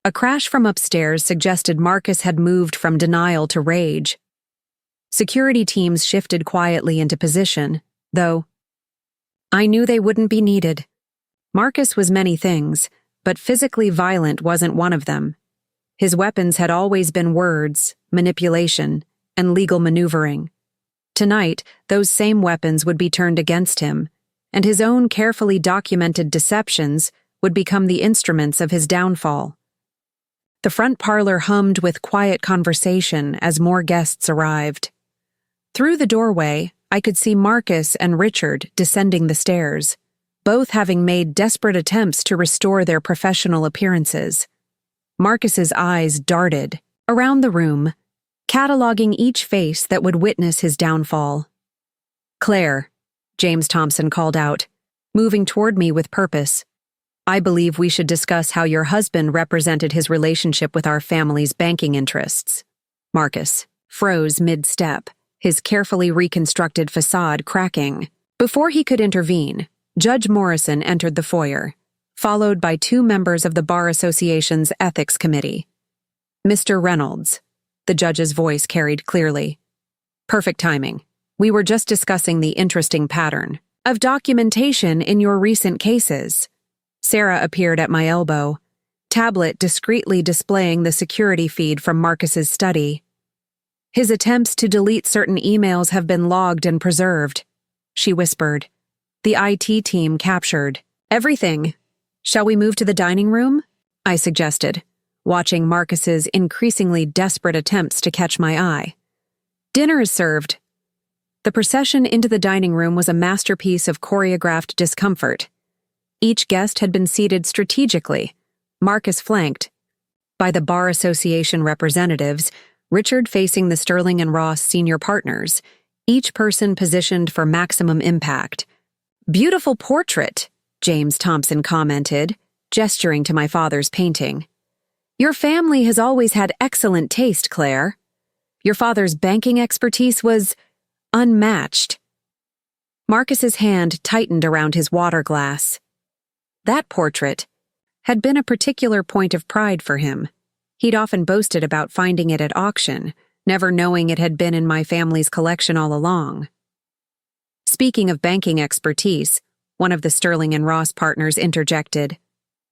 A crash from upstairs suggested Marcus had moved from denial to rage. Security teams shifted quietly into position, though I knew they wouldn't be needed. Marcus was many things, but physically violent wasn't one of them. His weapons had always been words, manipulation, and legal maneuvering. Tonight, those same weapons would be turned against him, and his own carefully documented deceptions would become the instruments of his downfall. The front parlor hummed with quiet conversation as more guests arrived. Through the doorway, I could see Marcus and Richard descending the stairs, both having made desperate attempts to restore their professional appearances. Marcus's eyes darted around the room, cataloging each face that would witness his downfall. "Claire," James Thompson called out, moving toward me with purpose. "I believe we should discuss how your husband represented his relationship with our family's banking interests." Marcus froze mid-step, his carefully reconstructed facade cracking. Before he could intervene, Judge Morrison entered the foyer, followed by 2 members of the Bar Association's Ethics Committee. "Mr. Reynolds," the judge's voice carried clearly. "Perfect timing. We were just discussing the interesting pattern of documentation in your recent cases." Sarah appeared at my elbow, tablet discreetly displaying the security feed from Marcus's study. "His attempts to delete certain emails have been logged and preserved," she whispered. "The IT team captured everything. Shall we move to the dining room?" I suggested, watching Marcus's increasingly desperate attempts to catch my eye. "Dinner is served." The procession into the dining room was a masterpiece of choreographed discomfort. Each guest had been seated strategically, Marcus flanked by the Bar Association representatives, Richard facing the Sterling and Ross senior partners, each person positioned for maximum impact. "Beautiful portrait," James Thompson commented, gesturing to my father's painting. "Your family has always had excellent taste, Claire. Your father's banking expertise was unmatched." Marcus's hand tightened around his water glass. That portrait had been a particular point of pride for him. He'd often boasted about finding it at auction, never knowing it had been in my family's collection all along. Speaking of banking expertise, one of the Sterling and Ross partners interjected.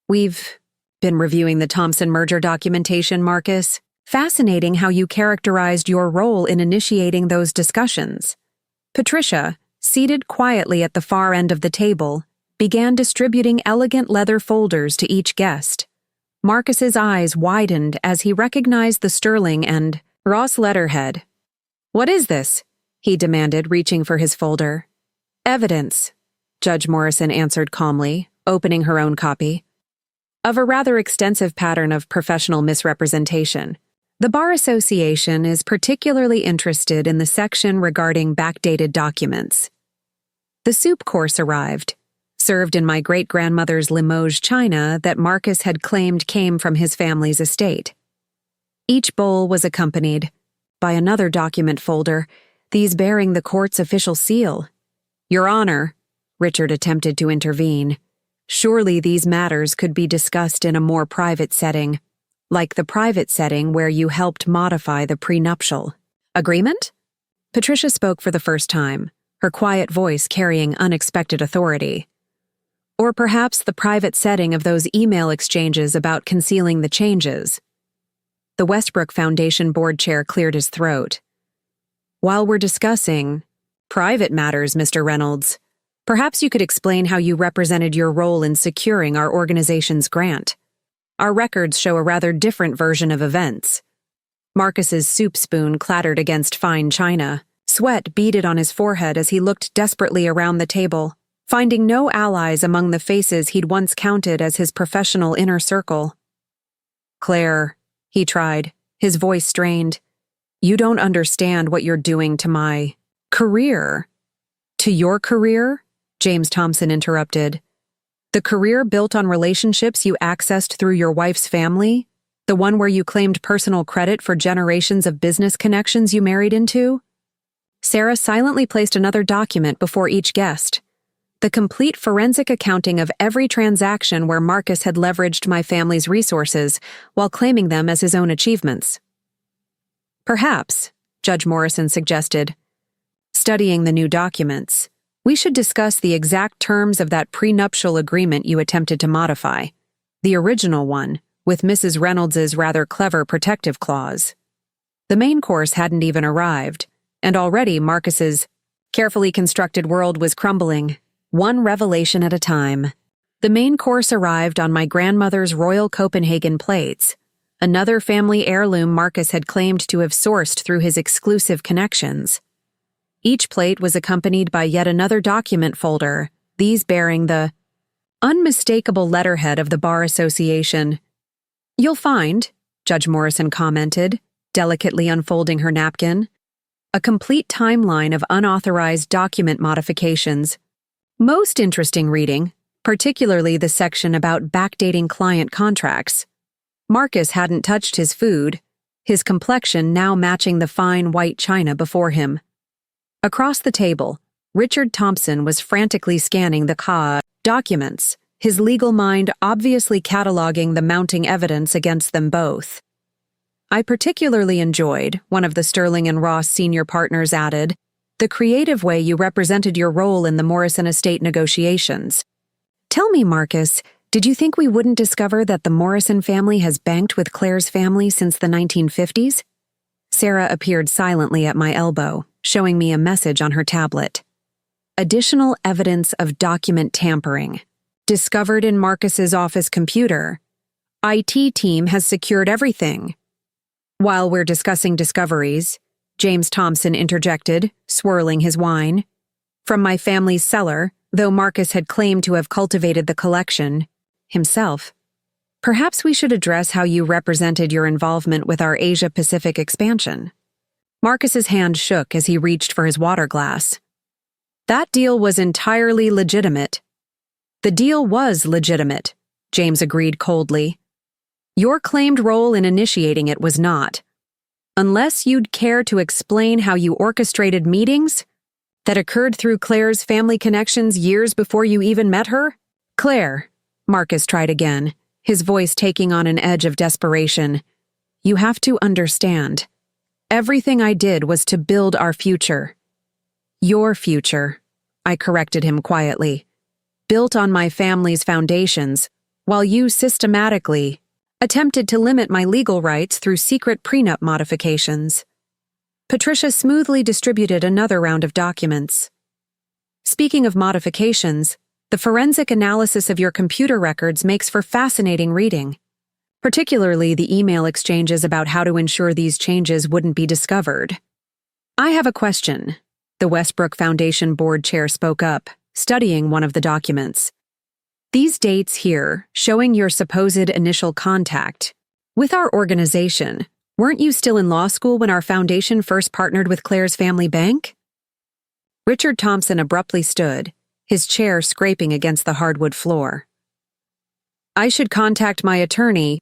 "We've been reviewing the Thompson merger documentation, Marcus. Fascinating how you characterized your role in initiating those discussions." Patricia, seated quietly at the far end of the table, began distributing elegant leather folders to each guest. Marcus's eyes widened as he recognized the Sterling and Ross letterhead. "What is this?" he demanded, reaching for his folder. "Evidence," Judge Morrison answered calmly, opening her own copy, "of a rather extensive pattern of professional misrepresentation. The Bar Association is particularly interested in the section regarding backdated documents." The soup course arrived, served in my great-grandmother's Limoges china that Marcus had claimed came from his family's estate. Each bowl was accompanied by another document folder, these bearing the court's official seal. "Your Honor," Richard attempted to intervene, "surely these matters could be discussed in a more private setting, like the private setting where you helped modify the prenuptial agreement?" Patricia spoke for the first time, her quiet voice carrying unexpected authority. "Or perhaps the private setting of those email exchanges about concealing the changes." The Westbrook Foundation board chair cleared his throat. "While we're discussing private matters, Mr. Reynolds, perhaps you could explain how you represented your role in securing our organization's grant. Our records show a rather different version of events." Marcus's soup spoon clattered against fine china. Sweat beaded on his forehead as he looked desperately around the table, finding no allies among the faces he'd once counted as his professional inner circle. "Claire," he tried, his voice strained, "you don't understand what you're doing to my career." "To your career?" James Thompson interrupted. "The career built on relationships you accessed through your wife's family? The one where you claimed personal credit for generations of business connections you married into?" Sarah silently placed another document before each guest. The complete forensic accounting of every transaction where Marcus had leveraged my family's resources while claiming them as his own achievements. "Perhaps," Judge Morrison suggested, studying the new documents, "we should discuss the exact terms of that prenuptial agreement you attempted to modify, the original one, with Mrs. Reynolds's rather clever protective clause." The main course hadn't even arrived, and already Marcus's carefully constructed world was crumbling, one revelation at a time. The main course arrived on my grandmother's Royal Copenhagen plates, another family heirloom Marcus had claimed to have sourced through his exclusive connections. Each plate was accompanied by yet another document folder, these bearing the unmistakable letterhead of the Bar Association. "You'll find," Judge Morrison commented, delicately unfolding her napkin, "a complete timeline of unauthorized document modifications. Most interesting reading, particularly the section about backdating client contracts." Marcus hadn't touched his food, his complexion now matching the fine white china before him. Across the table, Richard Thompson was frantically scanning the documents, his legal mind obviously cataloging the mounting evidence against them both. "I particularly enjoyed," one of the Sterling and Ross senior partners added, "the creative way you represented your role in the Morrison estate negotiations. Tell me, Marcus, did you think we wouldn't discover that the Morrison family has banked with Claire's family since the 1950s? Sarah appeared silently at my elbow, showing me a message on her tablet. "Additional evidence of document tampering. Discovered in Marcus's office computer. IT team has secured everything." "While we're discussing discoveries," James Thompson interjected, swirling his wine, "from my family's cellar, though Marcus had claimed to have cultivated the collection himself. Perhaps we should address how you represented your involvement with our Asia-Pacific expansion." Marcus's hand shook as he reached for his water glass. "That deal was entirely legitimate." "The deal was legitimate," James agreed coldly. "Your claimed role in initiating it was not. Unless you'd care to explain how you orchestrated meetings that occurred through Claire's family connections years before you even met her?" "Claire," Marcus tried again, his voice taking on an edge of desperation, "you have to understand. Everything I did was to build our future." "Your future," I corrected him quietly, "built on my family's foundations, while you systematically attempted to limit my legal rights through secret prenup modifications." Patricia smoothly distributed another round of documents. "Speaking of modifications, the forensic analysis of your computer records makes for fascinating reading, particularly the email exchanges about how to ensure these changes wouldn't be discovered." "I have a question," the Westbrook Foundation board chair spoke up, studying one of the documents. "These dates here, showing your supposed initial contact with our organization, weren't you still in law school when our foundation first partnered with Claire's family bank?" Richard Thompson abruptly stood, his chair scraping against the hardwood floor. "I should contact my attorney."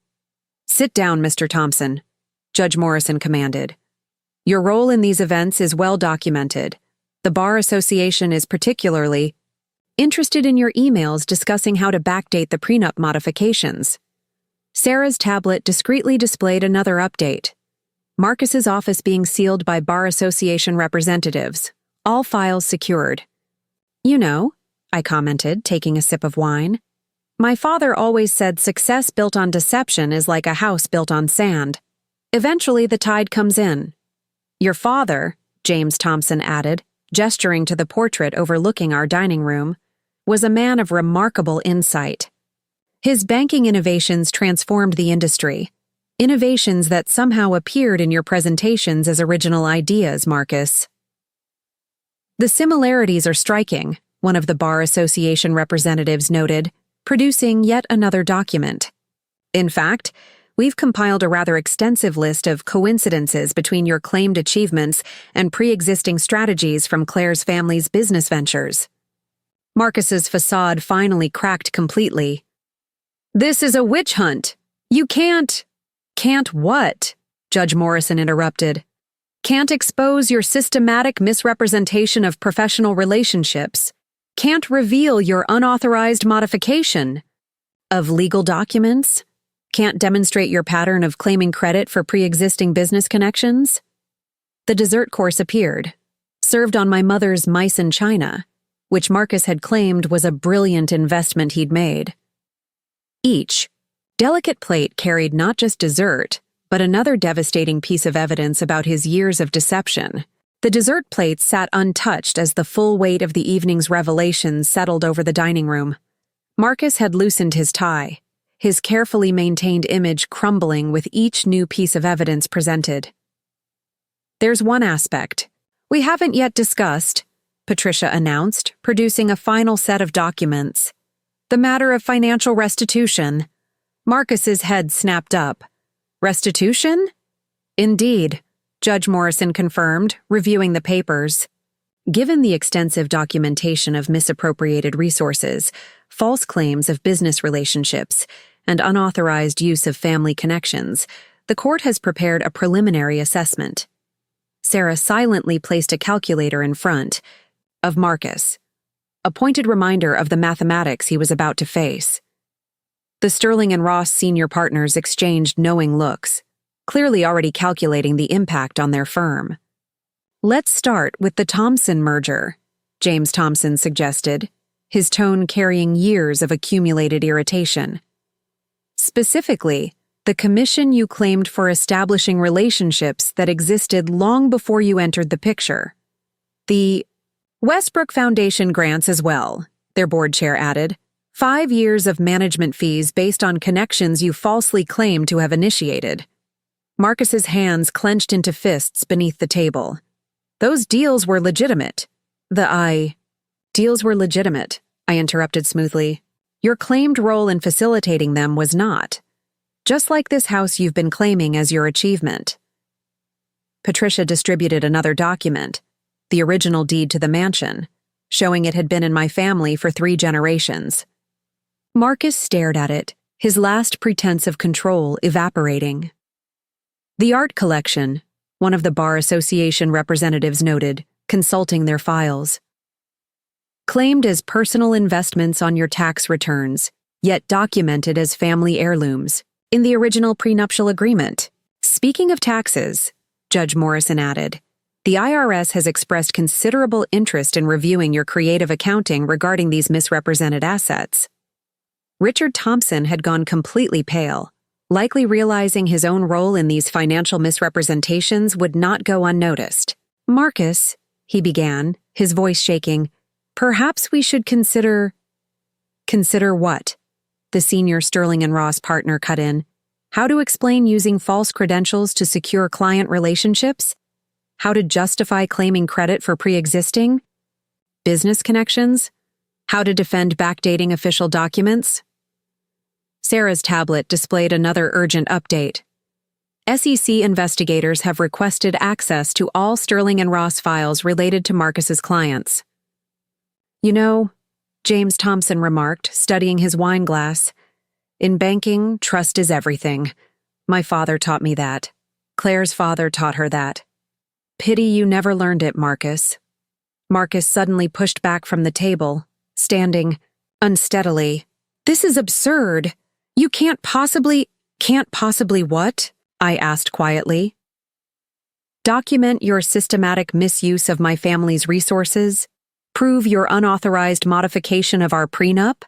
"Sit down, Mr. Thompson," Judge Morrison commanded. "Your role in these events is well documented. The Bar Association is particularly interested in your emails discussing how to backdate the prenup modifications." Sarah's tablet discreetly displayed another update. Marcus's office being sealed by Bar Association representatives, all files secured. "You know," I commented, taking a sip of wine, "my father always said success built on deception is like a house built on sand. Eventually the tide comes in." "Your father," James Thompson added, gesturing to the portrait overlooking our dining room, "was a man of remarkable insight. His banking innovations transformed the industry, innovations that somehow appeared in your presentations as original ideas, Marcus." "The similarities are striking," one of the Bar Association representatives noted, producing yet another document. "In fact, we've compiled a rather extensive list of coincidences between your claimed achievements and pre-existing strategies from Claire's family's business ventures." Marcus's facade finally cracked completely. "This is a witch hunt. You can't—" "Can't what?" Judge Morrison interrupted. "Can't expose your systematic misrepresentation of professional relationships. Can't reveal your unauthorized modification of legal documents. Can't demonstrate your pattern of claiming credit for pre-existing business connections." The dessert course appeared, served on my mother's Meissen china, which Marcus had claimed was a brilliant investment he'd made. Each delicate plate carried not just dessert, but another devastating piece of evidence about his years of deception. The dessert plates sat untouched as the full weight of the evening's revelations settled over the dining room. Marcus had loosened his tie, his carefully maintained image crumbling with each new piece of evidence presented. "There's one aspect we haven't yet discussed," Patricia announced, producing a final set of documents. "The matter of financial restitution." Marcus's head snapped up. "Restitution?" "Indeed," Judge Morrison confirmed, reviewing the papers. Given the extensive documentation of misappropriated resources, false claims of business relationships, and unauthorized use of family connections, the court has prepared a preliminary assessment. Sarah silently placed a calculator in front of Marcus, a pointed reminder of the mathematics he was about to face. The Sterling and Ross senior partners exchanged knowing looks, clearly already calculating the impact on their firm. "Let's start with the Thompson merger," James Thompson suggested, his tone carrying years of accumulated irritation. "Specifically, the commission you claimed for establishing relationships that existed long before you entered the picture. The Westbrook Foundation grants as well," their board chair added. 5 years of management fees based on connections you falsely claimed to have initiated." Marcus's hands clenched into fists beneath the table. "Those deals were legitimate." Deals were legitimate," I interrupted smoothly. "Your claimed role in facilitating them was not. Just like this house you've been claiming as your achievement." Patricia distributed another document, the original deed to the mansion, showing it had been in my family for 3 generations. Marcus stared at it, his last pretense of control evaporating. "The art collection," one of the Bar Association representatives noted, consulting their files. "Claimed as personal investments on your tax returns, yet documented as family heirlooms in the original prenuptial agreement. Speaking of taxes," Judge Morrison added, "the IRS has expressed considerable interest in reviewing your creative accounting regarding these misrepresented assets." Richard Thompson had gone completely pale, likely realizing his own role in these financial misrepresentations would not go unnoticed. "Marcus," he began, his voice shaking, "perhaps we should consider—" "Consider what?" The senior Sterling and Ross partner cut in. "How to explain using false credentials to secure client relationships? How to justify claiming credit for pre-existing business connections? How to defend backdating official documents?" Sarah's tablet displayed another urgent update. "SEC investigators have requested access to all Sterling and Ross files related to Marcus's clients." "You know," James Thompson remarked, studying his wine glass, "in banking, trust is everything. My father taught me that. Claire's father taught her that. Pity you never learned it, Marcus." Marcus suddenly pushed back from the table, standing unsteadily. "This is absurd. You can't possibly—" "Can't possibly what?" I asked quietly. "Document your systematic misuse of my family's resources, prove your unauthorized modification of our prenup,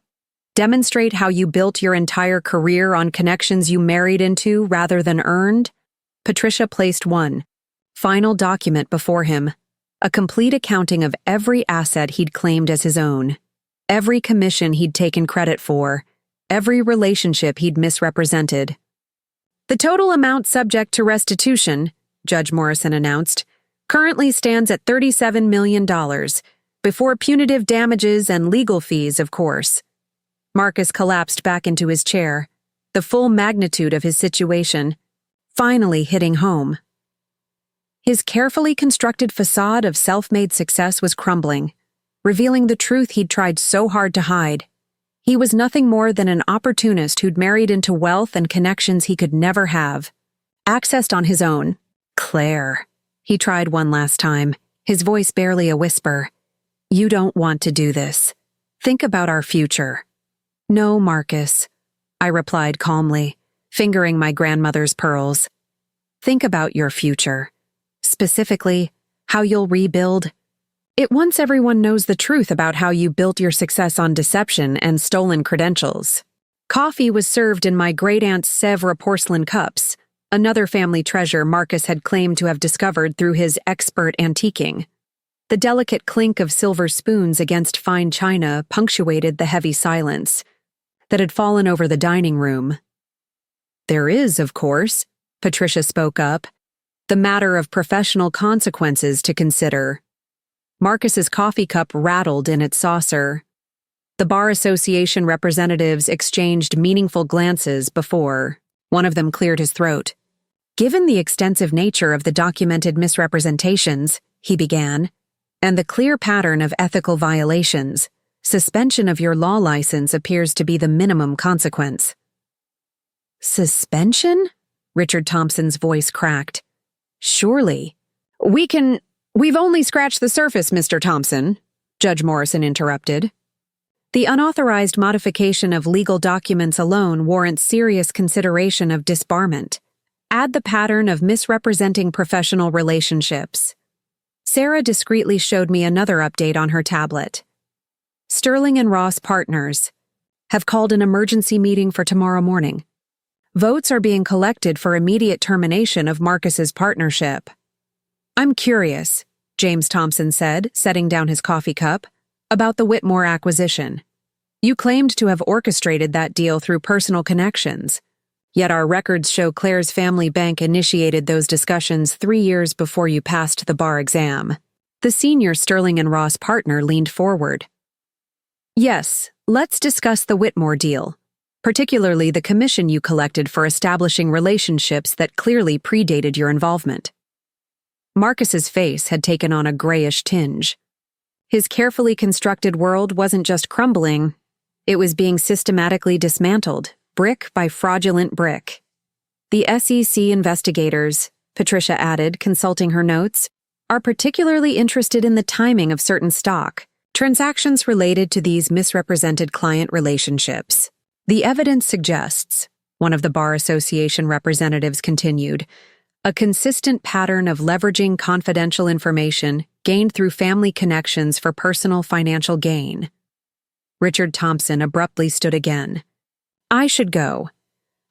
demonstrate how you built your entire career on connections you married into rather than earned." Patricia placed one final document before him, a complete accounting of every asset he'd claimed as his own, every commission he'd taken credit for, every relationship he'd misrepresented. "The total amount subject to restitution," Judge Morrison announced, "currently stands at $37 million, before punitive damages and legal fees, of course." Marcus collapsed back into his chair, the full magnitude of his situation finally hitting home. His carefully constructed facade of self-made success was crumbling, revealing the truth he'd tried so hard to hide. He was nothing more than an opportunist who'd married into wealth and connections he could never have. Accessed on his own. "Claire," he tried one last time, his voice barely a whisper. "You don't want to do this. Think about our future." "No, Marcus," I replied calmly, fingering my grandmother's pearls. "Think about your future. Specifically, how you'll rebuild. Once everyone knows the truth about how you built your success on deception and stolen credentials." Coffee was served in my great-aunt's Sèvres porcelain cups, another family treasure Marcus had claimed to have discovered through his expert antiquing. The delicate clink of silver spoons against fine china punctuated the heavy silence that had fallen over the dining room. There is, of course, Patricia spoke up, the matter of professional consequences to consider. Marcus's coffee cup rattled in its saucer. The Bar Association representatives exchanged meaningful glances before one of them cleared his throat. Given the extensive nature of the documented misrepresentations, he began, and the clear pattern of ethical violations, suspension of your law license appears to be the minimum consequence. Suspension? Richard Thompson's voice cracked. Surely. We've only scratched the surface, Mr. Thompson, Judge Morrison interrupted. The unauthorized modification of legal documents alone warrants serious consideration of disbarment. Add the pattern of misrepresenting professional relationships. Sarah discreetly showed me another update on her tablet. Sterling and Ross Partners have called an emergency meeting for tomorrow morning. Votes are being collected for immediate termination of Marcus's partnership. I'm curious, James Thompson said, setting down his coffee cup, about the Whitmore acquisition. You claimed to have orchestrated that deal through personal connections. Yet our records show Claire's family bank initiated those discussions 3 years before you passed the bar exam. The senior Sterling and Ross partner leaned forward. Yes, let's discuss the Whitmore deal, particularly the commission you collected for establishing relationships that clearly predated your involvement. Marcus's face had taken on a grayish tinge. His carefully constructed world wasn't just crumbling, it was being systematically dismantled, brick by fraudulent brick. The SEC investigators, Patricia added, consulting her notes, are particularly interested in the timing of certain stock, transactions related to these misrepresented client relationships. The evidence suggests, one of the Bar Association representatives continued, a consistent pattern of leveraging confidential information gained through family connections for personal financial gain. Richard Thompson abruptly stood again. I should go.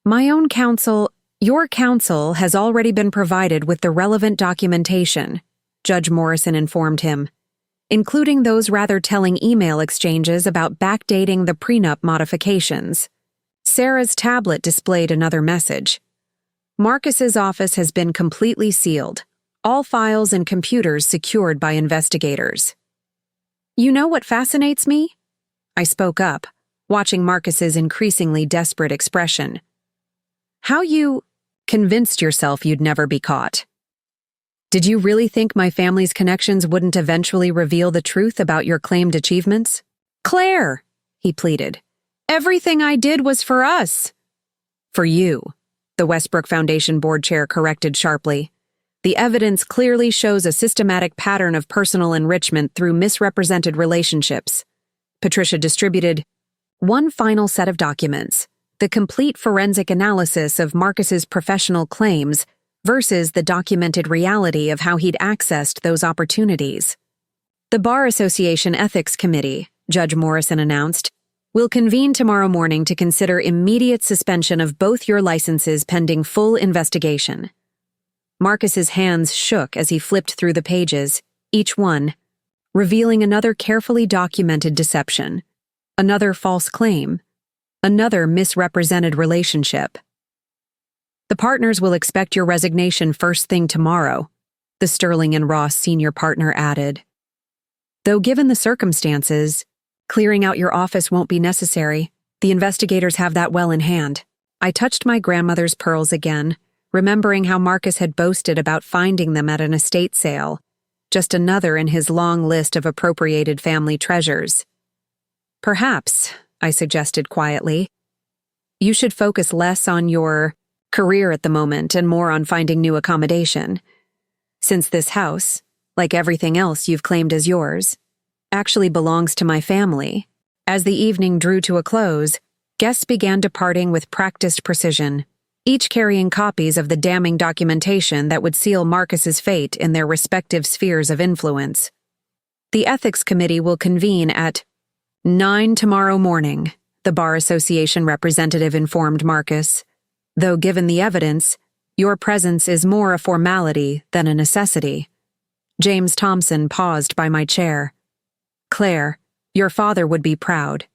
My own counsel, your counsel, has already been provided with the relevant documentation, Judge Morrison informed him, including those rather telling email exchanges about backdating the prenup modifications. Sarah's tablet displayed another message. Marcus's office has been completely sealed, all files and computers secured by investigators. You know what fascinates me? I spoke up, watching Marcus's increasingly desperate expression. How you convinced yourself you'd never be caught. Did you really think my family's connections wouldn't eventually reveal the truth about your claimed achievements? Claire, he pleaded, everything I did was for us. For you, the Westbrook Foundation board chair corrected sharply. The evidence clearly shows a systematic pattern of personal enrichment through misrepresented relationships. Patricia distributed one final set of documents, the complete forensic analysis of Marcus's professional claims versus the documented reality of how he'd accessed those opportunities. The Bar Association Ethics Committee, Judge Morrison announced, will convene tomorrow morning to consider immediate suspension of both your licenses pending full investigation. Marcus's hands shook as he flipped through the pages, each one, revealing another carefully documented deception, another false claim, another misrepresented relationship. The partners will expect your resignation first thing tomorrow, the Sterling and Ross senior partner added. Though given the circumstances, clearing out your office won't be necessary. The investigators have that well in hand. I touched my grandmother's pearls again, remembering how Marcus had boasted about finding them at an estate sale, just another in his long list of appropriated family treasures. Perhaps, I suggested quietly, you should focus less on your career at the moment and more on finding new accommodation. Since this house, like everything else you've claimed as yours, actually belongs to my family. As the evening drew to a close, guests began departing with practiced precision, each carrying copies of the damning documentation that would seal Marcus's fate in their respective spheres of influence. The Ethics Committee will convene at 9 tomorrow morning, the Bar Association representative informed Marcus, though given the evidence, Your presence is more a formality than a necessity. James Thompson paused by my chair. Claire, your father would be proud.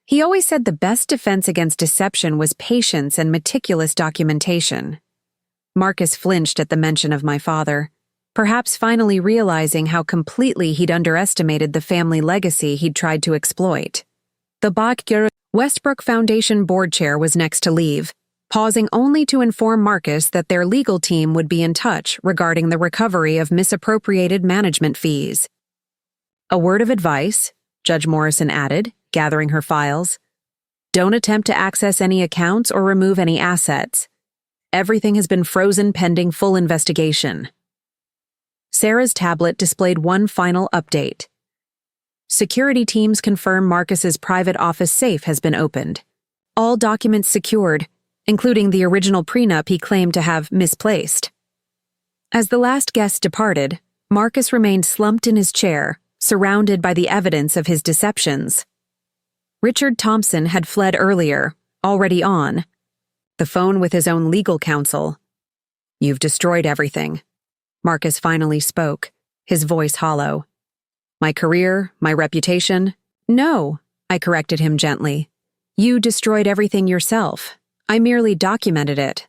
He always said the best defense against deception was patience and meticulous documentation. Marcus flinched at the mention of my father, perhaps finally realizing how completely he'd underestimated the family legacy he'd tried to exploit. The Westbrook Foundation board chair was next to leave, pausing only to inform Marcus that their legal team would be in touch regarding the recovery of misappropriated management fees. A word of advice, Judge Morrison added, gathering her files. Don't attempt to access any accounts or remove any assets. Everything has been frozen pending full investigation. Sarah's tablet displayed one final update. Security teams confirm Marcus's private office safe has been opened. All documents secured, including the original prenup he claimed to have misplaced. As the last guest departed, Marcus remained slumped in his chair, surrounded by the evidence of his deceptions. Richard Thompson had fled earlier, already on the phone with his own legal counsel. You've destroyed everything. Marcus finally spoke, his voice hollow. My career, my reputation? No, I corrected him gently. You destroyed everything yourself. I merely documented it.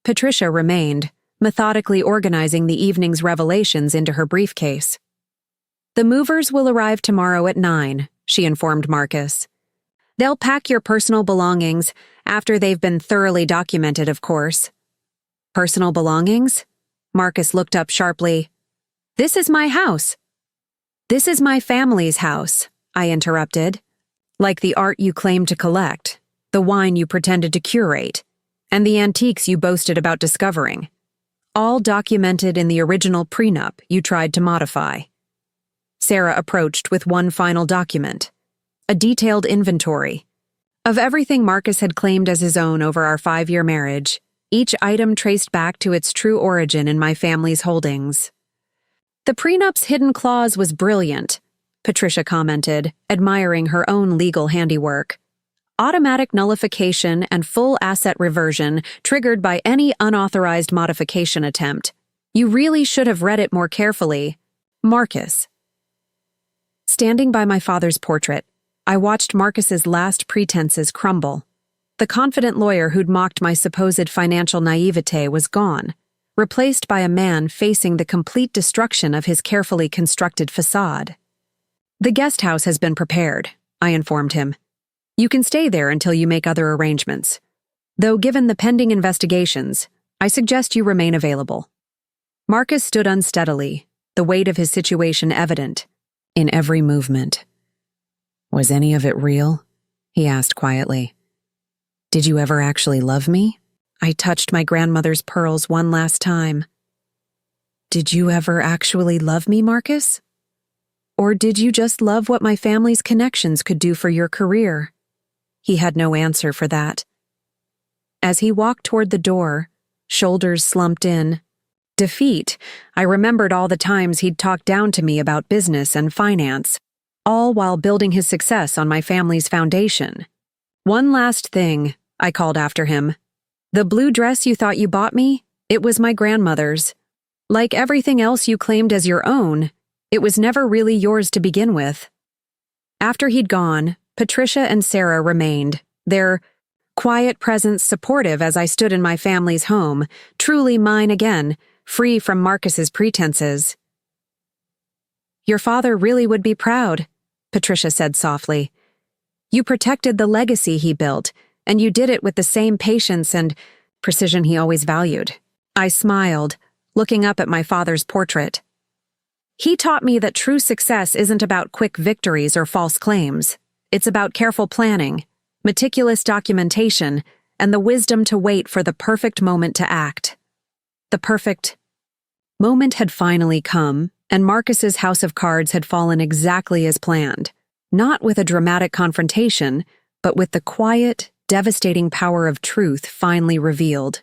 Patricia remained, methodically organizing the evening's revelations into her briefcase. The movers will arrive tomorrow at 9, she informed Marcus. They'll pack your personal belongings, after they've been thoroughly documented, of course. Personal belongings? Marcus looked up sharply. This is my house. This is my family's house, I interrupted. Like the art you claimed to collect, the wine you pretended to curate, and the antiques you boasted about discovering. All documented in the original prenup you tried to modify. Sarah approached with one final document. A detailed inventory. Of everything Marcus had claimed as his own over our 5-year marriage, each item traced back to its true origin in my family's holdings. The prenup's hidden clause was brilliant, Patricia commented, admiring her own legal handiwork. Automatic nullification and full asset reversion triggered by any unauthorized modification attempt. You really should have read it more carefully. Marcus. Standing by my father's portrait, I watched Marcus's last pretenses crumble. The confident lawyer who'd mocked my supposed financial naivete was gone, replaced by a man facing the complete destruction of his carefully constructed facade. The guest house has been prepared, I informed him. You can stay there until you make other arrangements. Though given the pending investigations, I suggest you remain available. Marcus stood unsteadily, the weight of his situation evident in every movement. Was any of it real? He asked quietly. Did you ever actually love me? I touched my grandmother's pearls one last time. Did you ever actually love me, Marcus? Or did you just love what my family's connections could do for your career? He had no answer for that. As he walked toward the door, shoulders slumped in, defeat, I remembered all the times he'd talked down to me about business and finance, all while building his success on my family's foundation. One last thing, I called after him. The blue dress you thought you bought me, it was my grandmother's. Like everything else you claimed as your own, it was never really yours to begin with. After he'd gone, Patricia and Sarah remained, their quiet presence supportive as I stood in my family's home, truly mine again, free from Marcus's pretenses. Your father really would be proud, Patricia said softly. You protected the legacy he built, and you did it with the same patience and precision he always valued. I smiled, looking up at my father's portrait. He taught me that true success isn't about quick victories or false claims. It's about careful planning, meticulous documentation, and the wisdom to wait for the perfect moment to act. The perfect moment had finally come, and Marcus's house of cards had fallen exactly as planned, not with a dramatic confrontation, but with the quiet, devastating power of truth finally revealed.